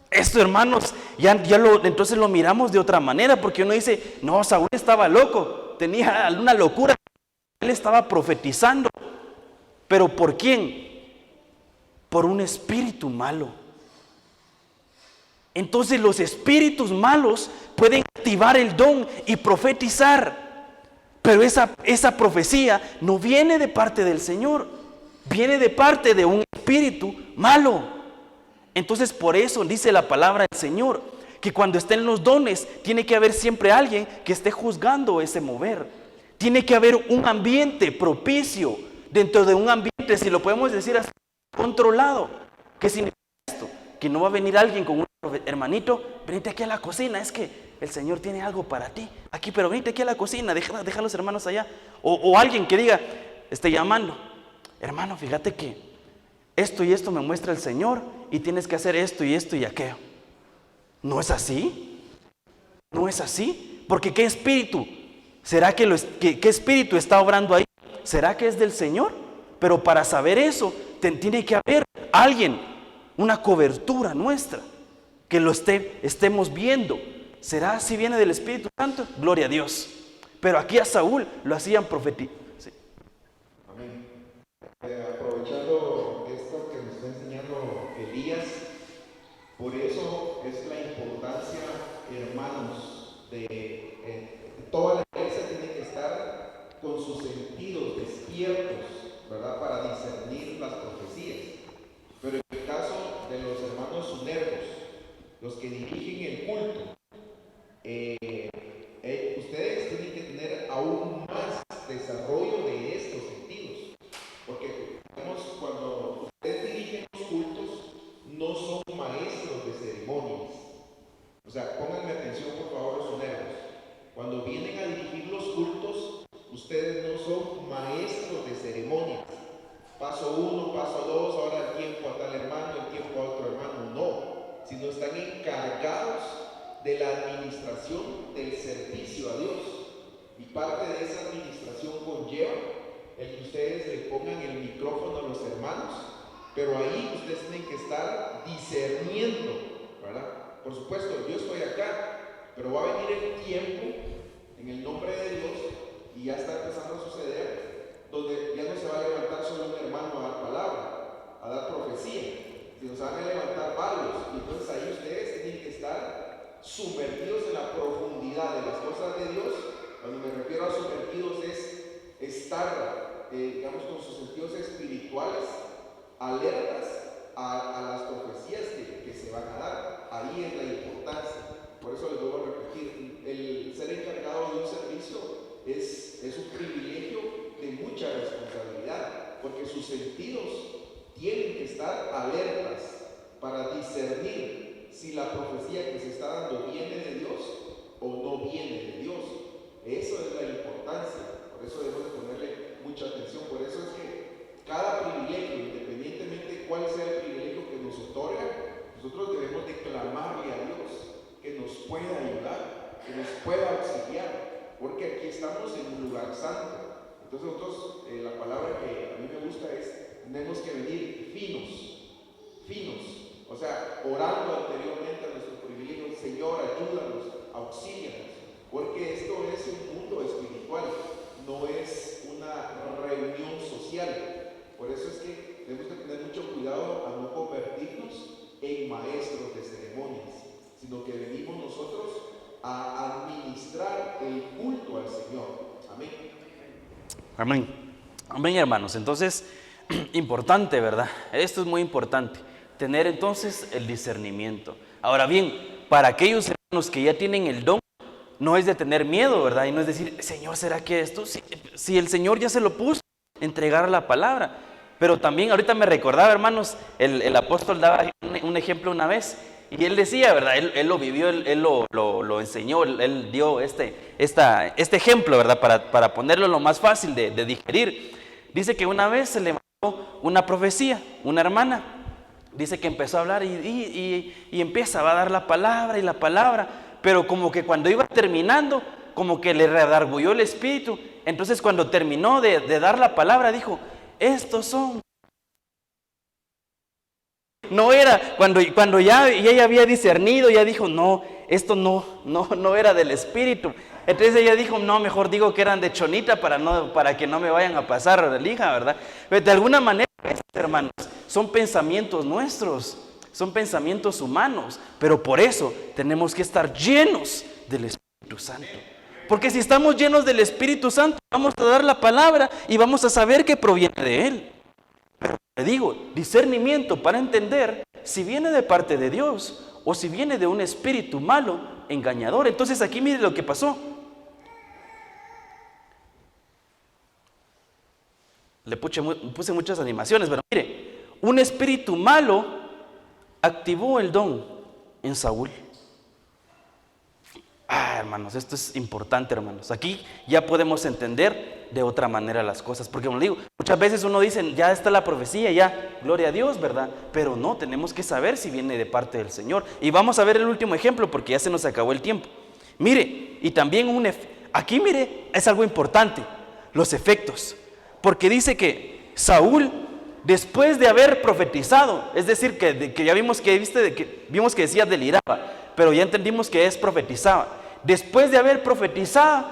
Esto, hermanos, entonces lo miramos de otra manera, porque uno dice, no, Saúl estaba loco, tenía una locura. Él estaba profetizando. ¿Pero por quién? Por un espíritu malo. Entonces los espíritus malos pueden activar el don y profetizar. Pero esa profecía no viene de parte del Señor, viene de parte de un espíritu malo. Entonces por eso dice la palabra del Señor, que cuando estén los dones, tiene que haber siempre alguien que esté juzgando ese mover. Tiene que haber un ambiente propicio, dentro de un ambiente, si lo podemos decir así, controlado. ¿Qué significa esto? Que no va a venir alguien con un hermanito, venite aquí a la cocina, es que el Señor tiene algo para ti. Aquí, pero venite aquí a la cocina, deja a los hermanos allá. O alguien que diga, esté llamando, hermano, fíjate que esto y esto me muestra el Señor y tienes que hacer esto y esto y aquello. ¿No es así? ¿No es así? Porque ¿qué espíritu? ¿Será que qué espíritu está obrando ahí? ¿Será que es del Señor? Pero para saber eso, tiene que haber alguien, una cobertura nuestra, que lo estemos viendo. ¿Será si viene del Espíritu Santo? Gloria a Dios. Pero aquí a Saúl lo hacían profetizar. Sí. Amén. Aprovechando esto que nos está enseñando Elías, por eso es la importancia, hermanos, de toda la iglesia tiene que estar con sus sentidos despiertos, ¿verdad? Para discernir las profecías. Pero en el caso de los hermanos sunergos, los que dirigen el culto, ustedes tienen que tener aún más desarrollo de estos sentidos, porque cuando ustedes dirigen los cultos, no son maestros de ceremonias. O sea, pónganme atención por favor los sunergos. Cuando vienen a dirigir los cultos, ustedes no son maestros de ceremonias. Paso 1, paso 2, ahora el tiempo a tal hermano, el tiempo a otro hermano, no, sino están encargados de la administración del servicio a Dios. Y parte de esa administración conlleva el que ustedes le pongan el micrófono a los hermanos, pero ahí ustedes tienen que estar discerniendo, ¿verdad? Por supuesto, yo estoy acá, pero va a venir el tiempo, en el nombre de Dios, y ya está empezando a suceder, donde ya no se va a levantar solo un hermano a dar palabra, a dar profecía, sino se van a levantar varios, y entonces ahí ustedes tienen que estar sumergidos en la profundidad de las cosas de Dios. Cuando me refiero a sumergidos es estar, digamos, con sus sentidos espirituales alertas a las profecías que se van a dar. Ahí es la importancia. Por eso les vuelvo a repetir, el ser encargado de un servicio es un privilegio de mucha responsabilidad, porque sus sentidos tienen que estar alertas para discernir si la profecía que se está dando viene de Dios o no viene de Dios. Eso es la importancia. Por eso debemos de ponerle mucha atención. Por eso es que cada privilegio, independientemente de cuál sea el privilegio que nos otorga, nosotros debemos de clamarle a Dios que nos pueda ayudar, que nos pueda auxiliar, porque aquí estamos en un lugar santo. Entonces nosotros, la palabra que a mí me gusta es, tenemos que venir finos, o sea, orando anteriormente a nuestros privilegios. Señor, ayúdanos, auxílianos, porque esto es un mundo espiritual, no es una reunión social. Por eso es que tenemos que tener mucho cuidado a no convertirnos en maestros de ceremonias, sino que venimos nosotros a administrar el culto al Señor. Amén. Amén. Amén, hermanos. Entonces, importante, ¿verdad? Esto es muy importante, tener entonces el discernimiento. Ahora bien, para aquellos hermanos que ya tienen el don, no es de tener miedo, ¿verdad? Y no es decir, Señor, ¿será que esto? Si el Señor ya se lo puso, entregar la palabra. Pero también ahorita me recordaba, hermanos, el apóstol daba un ejemplo una vez, y él decía, ¿verdad? Él lo vivió, él lo enseñó, él dio este ejemplo, ¿verdad? Para ponerlo lo más fácil de digerir. Dice que una vez se le mandó una profecía, una hermana, dice que empezó a hablar y empieza a dar la palabra, pero como que cuando iba terminando, como que le redarguyó el espíritu. Entonces cuando terminó de dar la palabra, dijo, estos son. No era, cuando ya ella había discernido, ya dijo, no, esto no era del espíritu. Entonces ella dijo, no, mejor digo que eran de chonita para que no me vayan a pasar la lija, ¿verdad? Pero de alguna manera, hermanos, son pensamientos nuestros, son pensamientos humanos, pero por eso tenemos que estar llenos del Espíritu Santo. Porque si estamos llenos del Espíritu Santo, vamos a dar la palabra y vamos a saber que proviene de Él. Pero le digo, discernimiento para entender si viene de parte de Dios o si viene de un espíritu malo, engañador. Entonces aquí mire lo que pasó. Le puse muchas animaciones, pero mire, un espíritu malo activó el don en Saúl. Hermanos, esto es importante, hermanos. Aquí ya podemos entender de otra manera las cosas. Porque como digo, muchas veces uno dice, ya está la profecía, ya, gloria a Dios, ¿verdad? Pero no, tenemos que saber si viene de parte del Señor. Y vamos a ver el último ejemplo porque ya se nos acabó el tiempo. Mire, y también aquí mire, es algo importante, los efectos. Porque dice que Saúl, después de haber profetizado, es decir, que ya vimos que decía deliraba, pero ya entendimos que es profetizaba. Después de haber profetizado,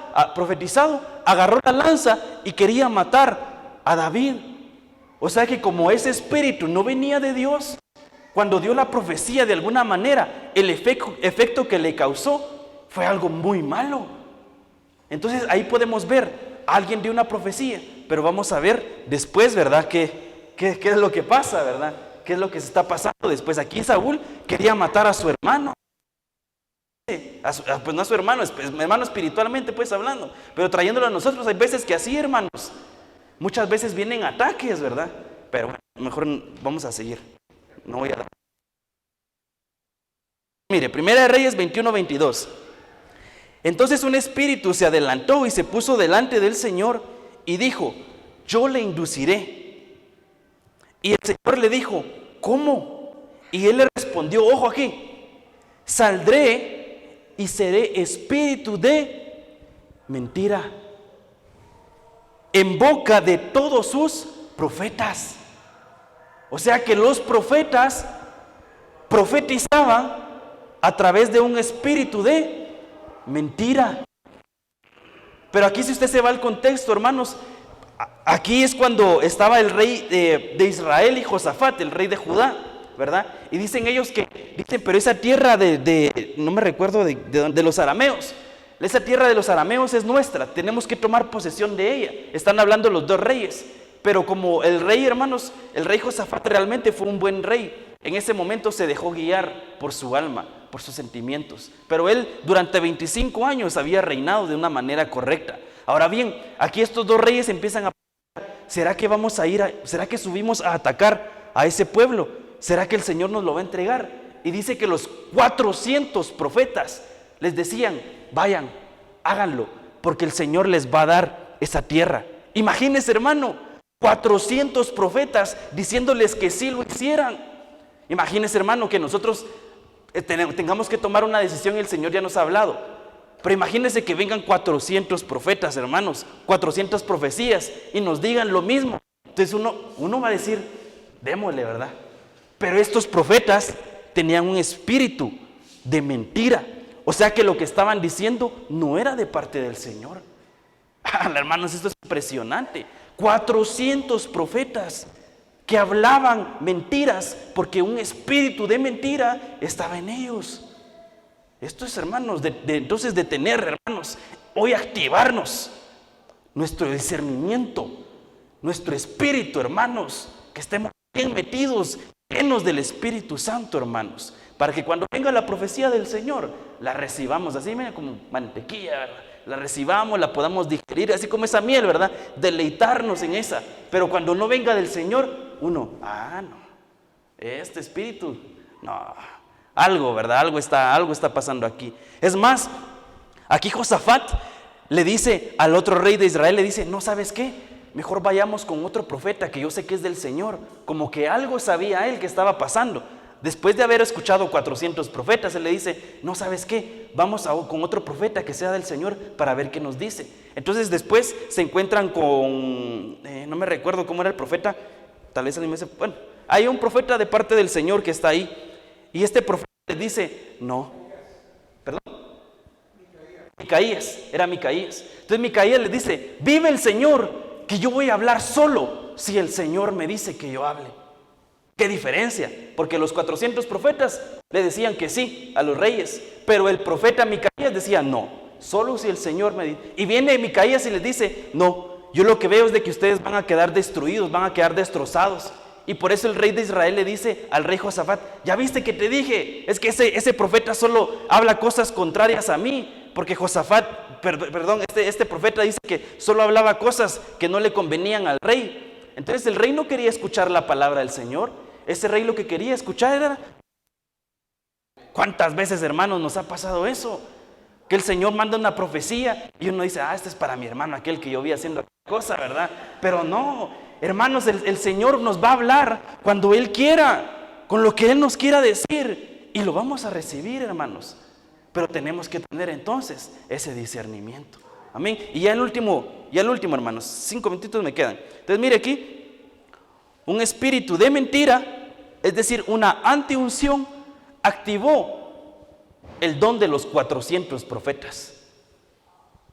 agarró la lanza y quería matar a David. O sea que como ese espíritu no venía de Dios, cuando dio la profecía de alguna manera, el efecto que le causó fue algo muy malo. Entonces ahí podemos ver, alguien dio una profecía, pero vamos a ver después, ¿verdad? ¿Qué es lo que pasa, verdad? ¿Qué es lo que se está pasando después? Aquí Saúl quería matar a su hermano. Pues no a su hermano, hermano espiritualmente pues hablando, pero trayéndolo a nosotros, hay veces que así, hermanos, muchas veces vienen ataques, ¿verdad? Pero bueno, mejor vamos a seguir. No voy a dar. Mire, Primera de Reyes 21:22. Entonces un espíritu se adelantó y se puso delante del Señor y dijo, yo le induciré. Y el Señor le dijo, ¿cómo? Y él le respondió, ojo aquí, saldré y seré espíritu de mentira en boca de todos sus profetas. O sea que los profetas profetizaban a través de un espíritu de mentira. Pero aquí si usted se va al contexto, hermanos, aquí es cuando estaba el rey de Israel y Josafat, el rey de Judá, ¿verdad? Y dicen ellos pero esa tierra no me recuerdo de los arameos, esa tierra de los arameos es nuestra, tenemos que tomar posesión de ella. Están hablando los dos reyes, pero como el rey, hermanos, el rey Josafat realmente fue un buen rey, en ese momento se dejó guiar por su alma, por sus sentimientos, pero él durante 25 años había reinado de una manera correcta. Ahora bien, aquí estos dos reyes empiezan a pensar, ¿será que subimos a atacar a ese pueblo? ¿Será que el Señor nos lo va a entregar? Y dice que los 400 profetas les decían, vayan, háganlo, porque el Señor les va a dar esa tierra. Imagínense, hermano, 400 profetas diciéndoles que sí lo hicieran. Imagínense, hermano, que nosotros tengamos que tomar una decisión y el Señor ya nos ha hablado. Pero imagínense que vengan 400 profetas, hermanos, 400 profecías y nos digan lo mismo. Entonces uno va a decir, démosle, ¿verdad? Pero estos profetas tenían un espíritu de mentira. O sea que lo que estaban diciendo no era de parte del Señor. Hermanos, esto es impresionante. 400 profetas que hablaban mentiras porque un espíritu de mentira estaba en ellos. Esto es, hermanos, entonces de tener, hermanos, hoy activarnos nuestro discernimiento, nuestro espíritu, hermanos, que estemos bien metidos, llenos del Espíritu Santo, hermanos, para que cuando venga la profecía del Señor, la recibamos así, mira, como mantequilla, ¿verdad? La recibamos, la podamos digerir, así como esa miel, ¿verdad? Deleitarnos en esa. Pero cuando no venga del Señor, no, este espíritu, no, algo, ¿verdad? Algo está pasando aquí. Es más, aquí Josafat le dice al otro rey de Israel, le dice, no, ¿sabes qué? Mejor vayamos con otro profeta que yo sé que es del Señor. Como que algo sabía él que estaba pasando. Después de haber escuchado 400 profetas, él le dice, no, ¿sabes qué? Vamos con otro profeta que sea del Señor para ver qué nos dice. Entonces después se encuentran con, no me recuerdo cómo era el profeta, tal vez alguien me dice, bueno, hay un profeta de parte del Señor que está ahí. Y este profeta le dice, no, perdón, Micaías, era Micaías. Entonces Micaías le dice, vive el Señor, que yo voy a hablar solo si el Señor me dice que yo hable. ¿Qué diferencia? Porque los 400 profetas le decían que sí a los reyes, pero el profeta Micaías decía no, solo si el Señor me dice. Y viene Micaías y les dice, no, yo lo que veo es de que ustedes van a quedar destruidos, van a quedar destrozados. Y por eso el rey de Israel le dice al rey Josafat, ya viste que te dije, es que ese profeta solo habla cosas contrarias a mí, porque Josafat, perdón, este profeta dice que solo hablaba cosas que no le convenían al rey. Entonces el rey no quería escuchar la palabra del Señor. Ese rey lo que quería escuchar era, ¿cuántas veces, hermanos, nos ha pasado eso? Que el Señor manda una profecía y uno dice, este es para mi hermano, aquel que yo vi haciendo cosa, ¿verdad? Pero no, hermanos, el Señor nos va a hablar cuando Él quiera, con lo que Él nos quiera decir, y lo vamos a recibir, hermanos. Pero tenemos que tener entonces ese discernimiento. Amén. Y ya el último, hermanos, 5 minutitos me quedan. Entonces mire aquí, un espíritu de mentira, es decir, una antiunción, activó el don de los 400 profetas.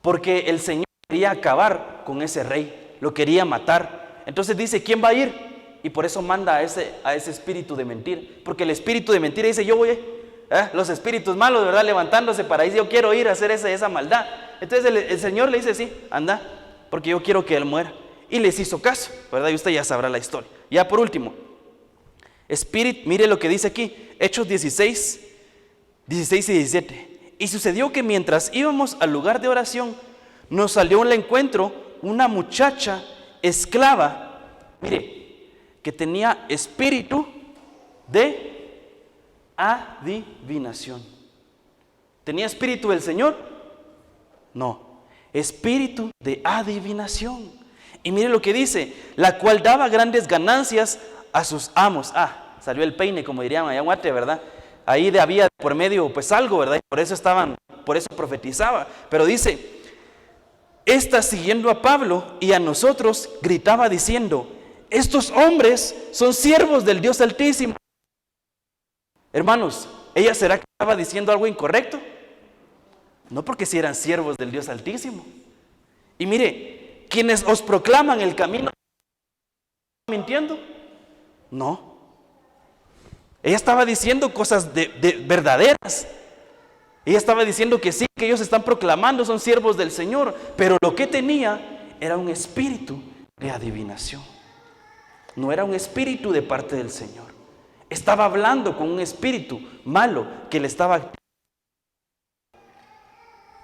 Porque el Señor quería acabar con ese rey, lo quería matar. Entonces dice, ¿quién va a ir? Y por eso manda a ese espíritu de mentir. Porque el espíritu de mentira dice, yo voy, los espíritus malos, ¿verdad? Levantándose para decir, yo quiero ir a hacer esa maldad. Entonces el Señor le dice, sí, anda, porque yo quiero que él muera. Y les hizo caso, ¿verdad? Y usted ya sabrá la historia. Ya por último, mire lo que dice aquí, Hechos 16 y 17. Y sucedió que mientras íbamos al lugar de oración, nos salió al encuentro una muchacha esclava, mire, que tenía espíritu de adivinación. ¿Tenía espíritu del Señor? No, espíritu de adivinación. Y mire lo que dice, la cual daba grandes ganancias a sus amos. Salió el peine, como dirían allá en Guate, ¿verdad? Ahí había por medio pues algo, ¿verdad? Y por eso profetizaba. Pero dice, esta siguiendo a Pablo y a nosotros gritaba diciendo, estos hombres son siervos del Dios Altísimo. Hermanos, ¿ella será que estaba diciendo algo incorrecto? No, porque si eran siervos del Dios Altísimo. Y mire, quienes os proclaman el camino, ¿están mintiendo? No. Ella estaba diciendo cosas de verdaderas. Ella estaba diciendo que sí, que ellos están proclamando, son siervos del Señor, pero lo que tenía era un espíritu de adivinación. No era un espíritu de parte del Señor. Estaba hablando con un espíritu malo que le estaba...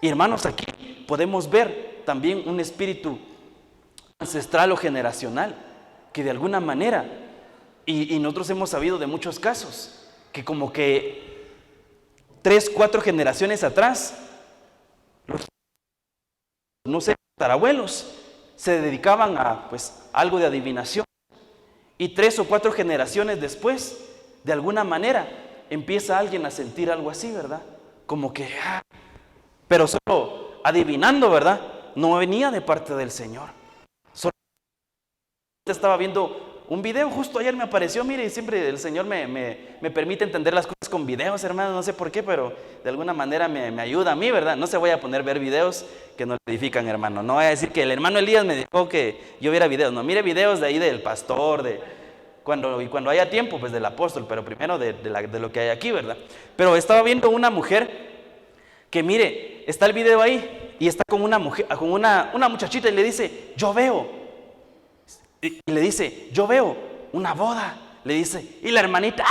Y hermanos, aquí podemos ver también un espíritu ancestral o generacional que de alguna manera, y nosotros hemos sabido de muchos casos, que como que 3, 4 generaciones atrás, los, no sé, tatarabuelos, se dedicaban a pues algo de adivinación. Y 3 o 4 generaciones después, de alguna manera, empieza alguien a sentir algo así, ¿verdad? Como que, pero solo adivinando, ¿verdad? No venía de parte del Señor. Solo estaba viendo un video, justo ayer me apareció, mire, y siempre el Señor me permite entender las cosas con videos, hermano, no sé por qué, pero de alguna manera me ayuda a mí, ¿verdad? No se voy a poner a ver videos que no le edifican, hermano. No voy a decir que el hermano Elías me dijo que yo viera videos, no, mire videos de ahí del pastor, cuando haya tiempo, pues del apóstol, pero primero de lo que hay aquí, ¿verdad? Pero estaba viendo una mujer que, mire, está el video ahí y está con una mujer, con una muchachita y le dice, yo veo. Y le dice, yo veo una boda, le dice, y la hermanita,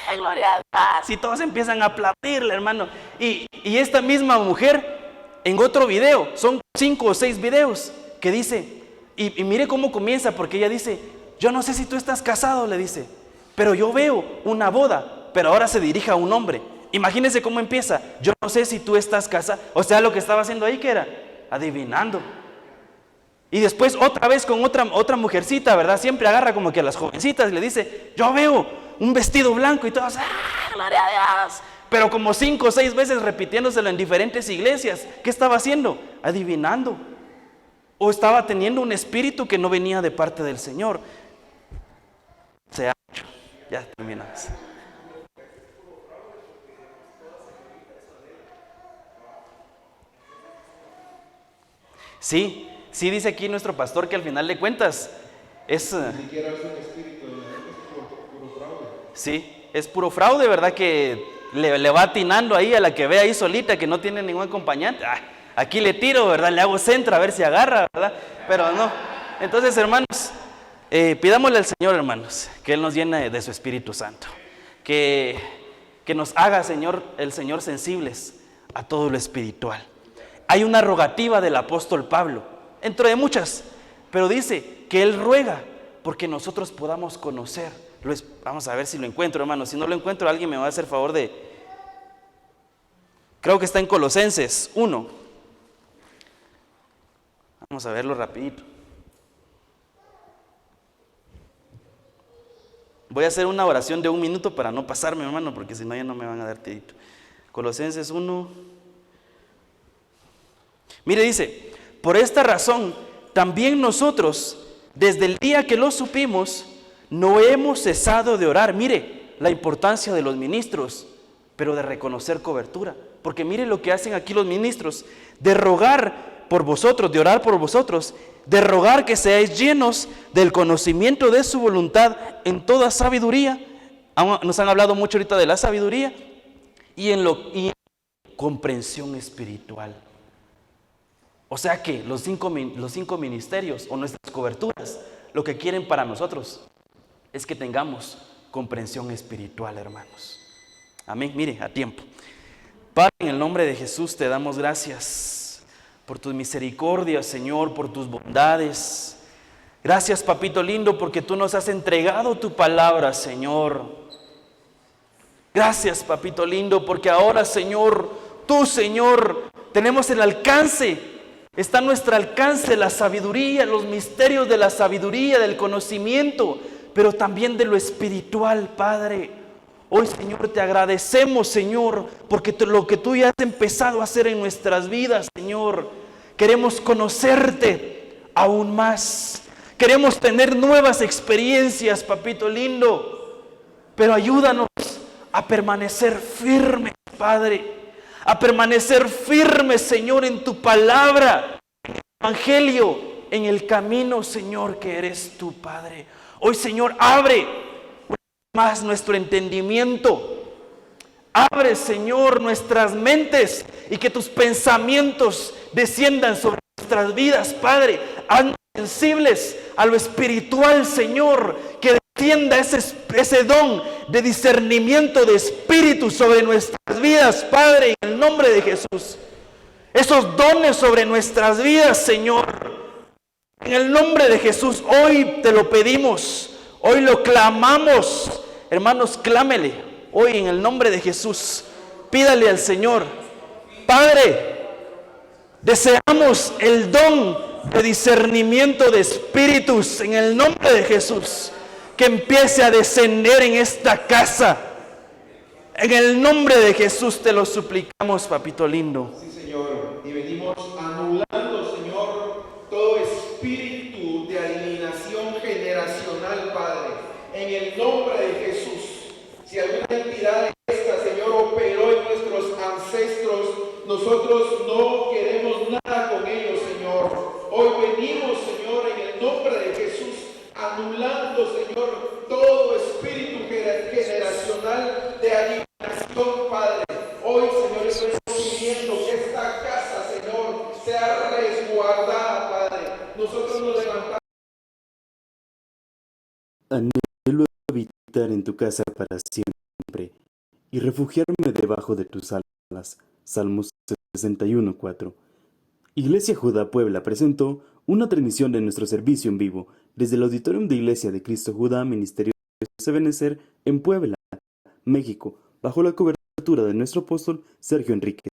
¡ay, gloria a Dios! Y todos empiezan a aplaudirle, hermano. Y esta misma mujer, en otro video, son 5 o 6 videos, que dice, y mire cómo comienza, porque ella dice, yo no sé si tú estás casado, le dice, pero yo veo una boda, pero ahora se dirige a un hombre. Imagínense cómo empieza, yo no sé si tú estás casado. O sea, lo que estaba haciendo ahí, ¿qué era? Adivinando. Y después otra vez con otra mujercita, ¿verdad? Siempre agarra como que a las jovencitas y le dice, yo veo un vestido blanco y todos, gloria a Dios. Pero como 5 o 6 veces repitiéndoselo en diferentes iglesias. ¿Qué estaba haciendo? Adivinando. O estaba teniendo un espíritu que no venía de parte del Señor. Se ha hecho. Ya terminamos. Sí. Sí dice aquí nuestro pastor que al final de cuentas es... Ni siquiera es un espíritu, es puro fraude. Sí, es puro fraude, ¿verdad? Que le va atinando ahí a la que ve ahí solita, que no tiene ningún acompañante. Aquí le tiro, ¿verdad? Le hago centro a ver si agarra, ¿verdad? Pero no. Entonces, hermanos, pidámosle al Señor, hermanos, que Él nos llene de su Espíritu Santo. Que nos haga, el Señor sensibles a todo lo espiritual. Hay una rogativa del apóstol Pablo, entre de muchas, pero dice que él ruega porque nosotros podamos conocer. Vamos a ver si lo encuentro, hermano. Si no lo encuentro, alguien me va a hacer favor de... Creo que está en Colosenses 1. Vamos a verlo rapidito. Voy a hacer una oración de 1 minuto para no pasarme, hermano, porque si no ya no me van a dar tiempo. Colosenses 1. Mire, dice... Por esta razón, también nosotros, desde el día que lo supimos, no hemos cesado de orar. Mire la importancia de los ministros, pero de reconocer cobertura. Porque mire lo que hacen aquí los ministros, de rogar por vosotros, de orar por vosotros, de rogar que seáis llenos del conocimiento de su voluntad en toda sabiduría. Nos han hablado mucho ahorita de la sabiduría y en comprensión espiritual. O sea que los cinco ministerios o nuestras coberturas, lo que quieren para nosotros es que tengamos comprensión espiritual, hermanos. Amén. Mire, a tiempo. Padre, en el nombre de Jesús te damos gracias por tus misericordias, Señor, por tus bondades. Gracias, papito lindo, porque tú nos has entregado tu palabra, Señor. Gracias, papito lindo, porque ahora, Señor, tú, Señor, tenemos el alcance. Está a nuestro alcance la sabiduría, los misterios de la sabiduría, del conocimiento, pero también de lo espiritual, Padre. Hoy, Señor, te agradecemos, Señor, porque lo que tú ya has empezado a hacer en nuestras vidas, Señor. Queremos conocerte aún más. Queremos tener nuevas experiencias, papito lindo. Pero ayúdanos a permanecer firmes, Padre. A permanecer firmes, Señor, en tu palabra, en el evangelio, en el camino, Señor, que eres tu Padre. Hoy, Señor, abre más nuestro entendimiento. Abre, Señor, nuestras mentes y que tus pensamientos desciendan sobre nuestras vidas, Padre. Haznos sensibles a lo espiritual, Señor, que descienda ese don de discernimiento de espíritu sobre nuestras vidas, Padre, en el nombre de Jesús. Esos dones sobre nuestras vidas, Señor, en el nombre de Jesús, hoy te lo pedimos, hoy lo clamamos. Hermanos, clámele hoy en el nombre de Jesús. Pídale al Señor. Padre, deseamos el don de discernimiento de espíritus en el nombre de Jesús, que empiece a descender en esta casa. En el nombre de Jesús te lo suplicamos, papito lindo. Sí, Señor, y venimos anulando, Señor, todo espíritu de adivinación generacional, Padre, en el nombre de Jesús. Si alguna entidad de esta, Señor, operó en nuestros ancestros, nosotros no queremos nada con ellos, Señor. Hoy venimos, Señor, en el nombre de Jesús, anulando, Señor, todo espíritu generacional de adivinación, Padre. Hoy, Señor, estamos pidiendo que esta casa, Señor, sea resguardada, Padre. Nosotros nos levantamos. Anhelo habitar en tu casa para siempre y refugiarme debajo de tus alas. Salmos 61:4. Iglesia Judá Puebla presentó una transmisión de nuestro servicio en vivo desde el Auditorium de Iglesia de Cristo Judá, Ministerio Ebenezer en Puebla, México, bajo la cobertura de nuestro apóstol Sergio Enríquez.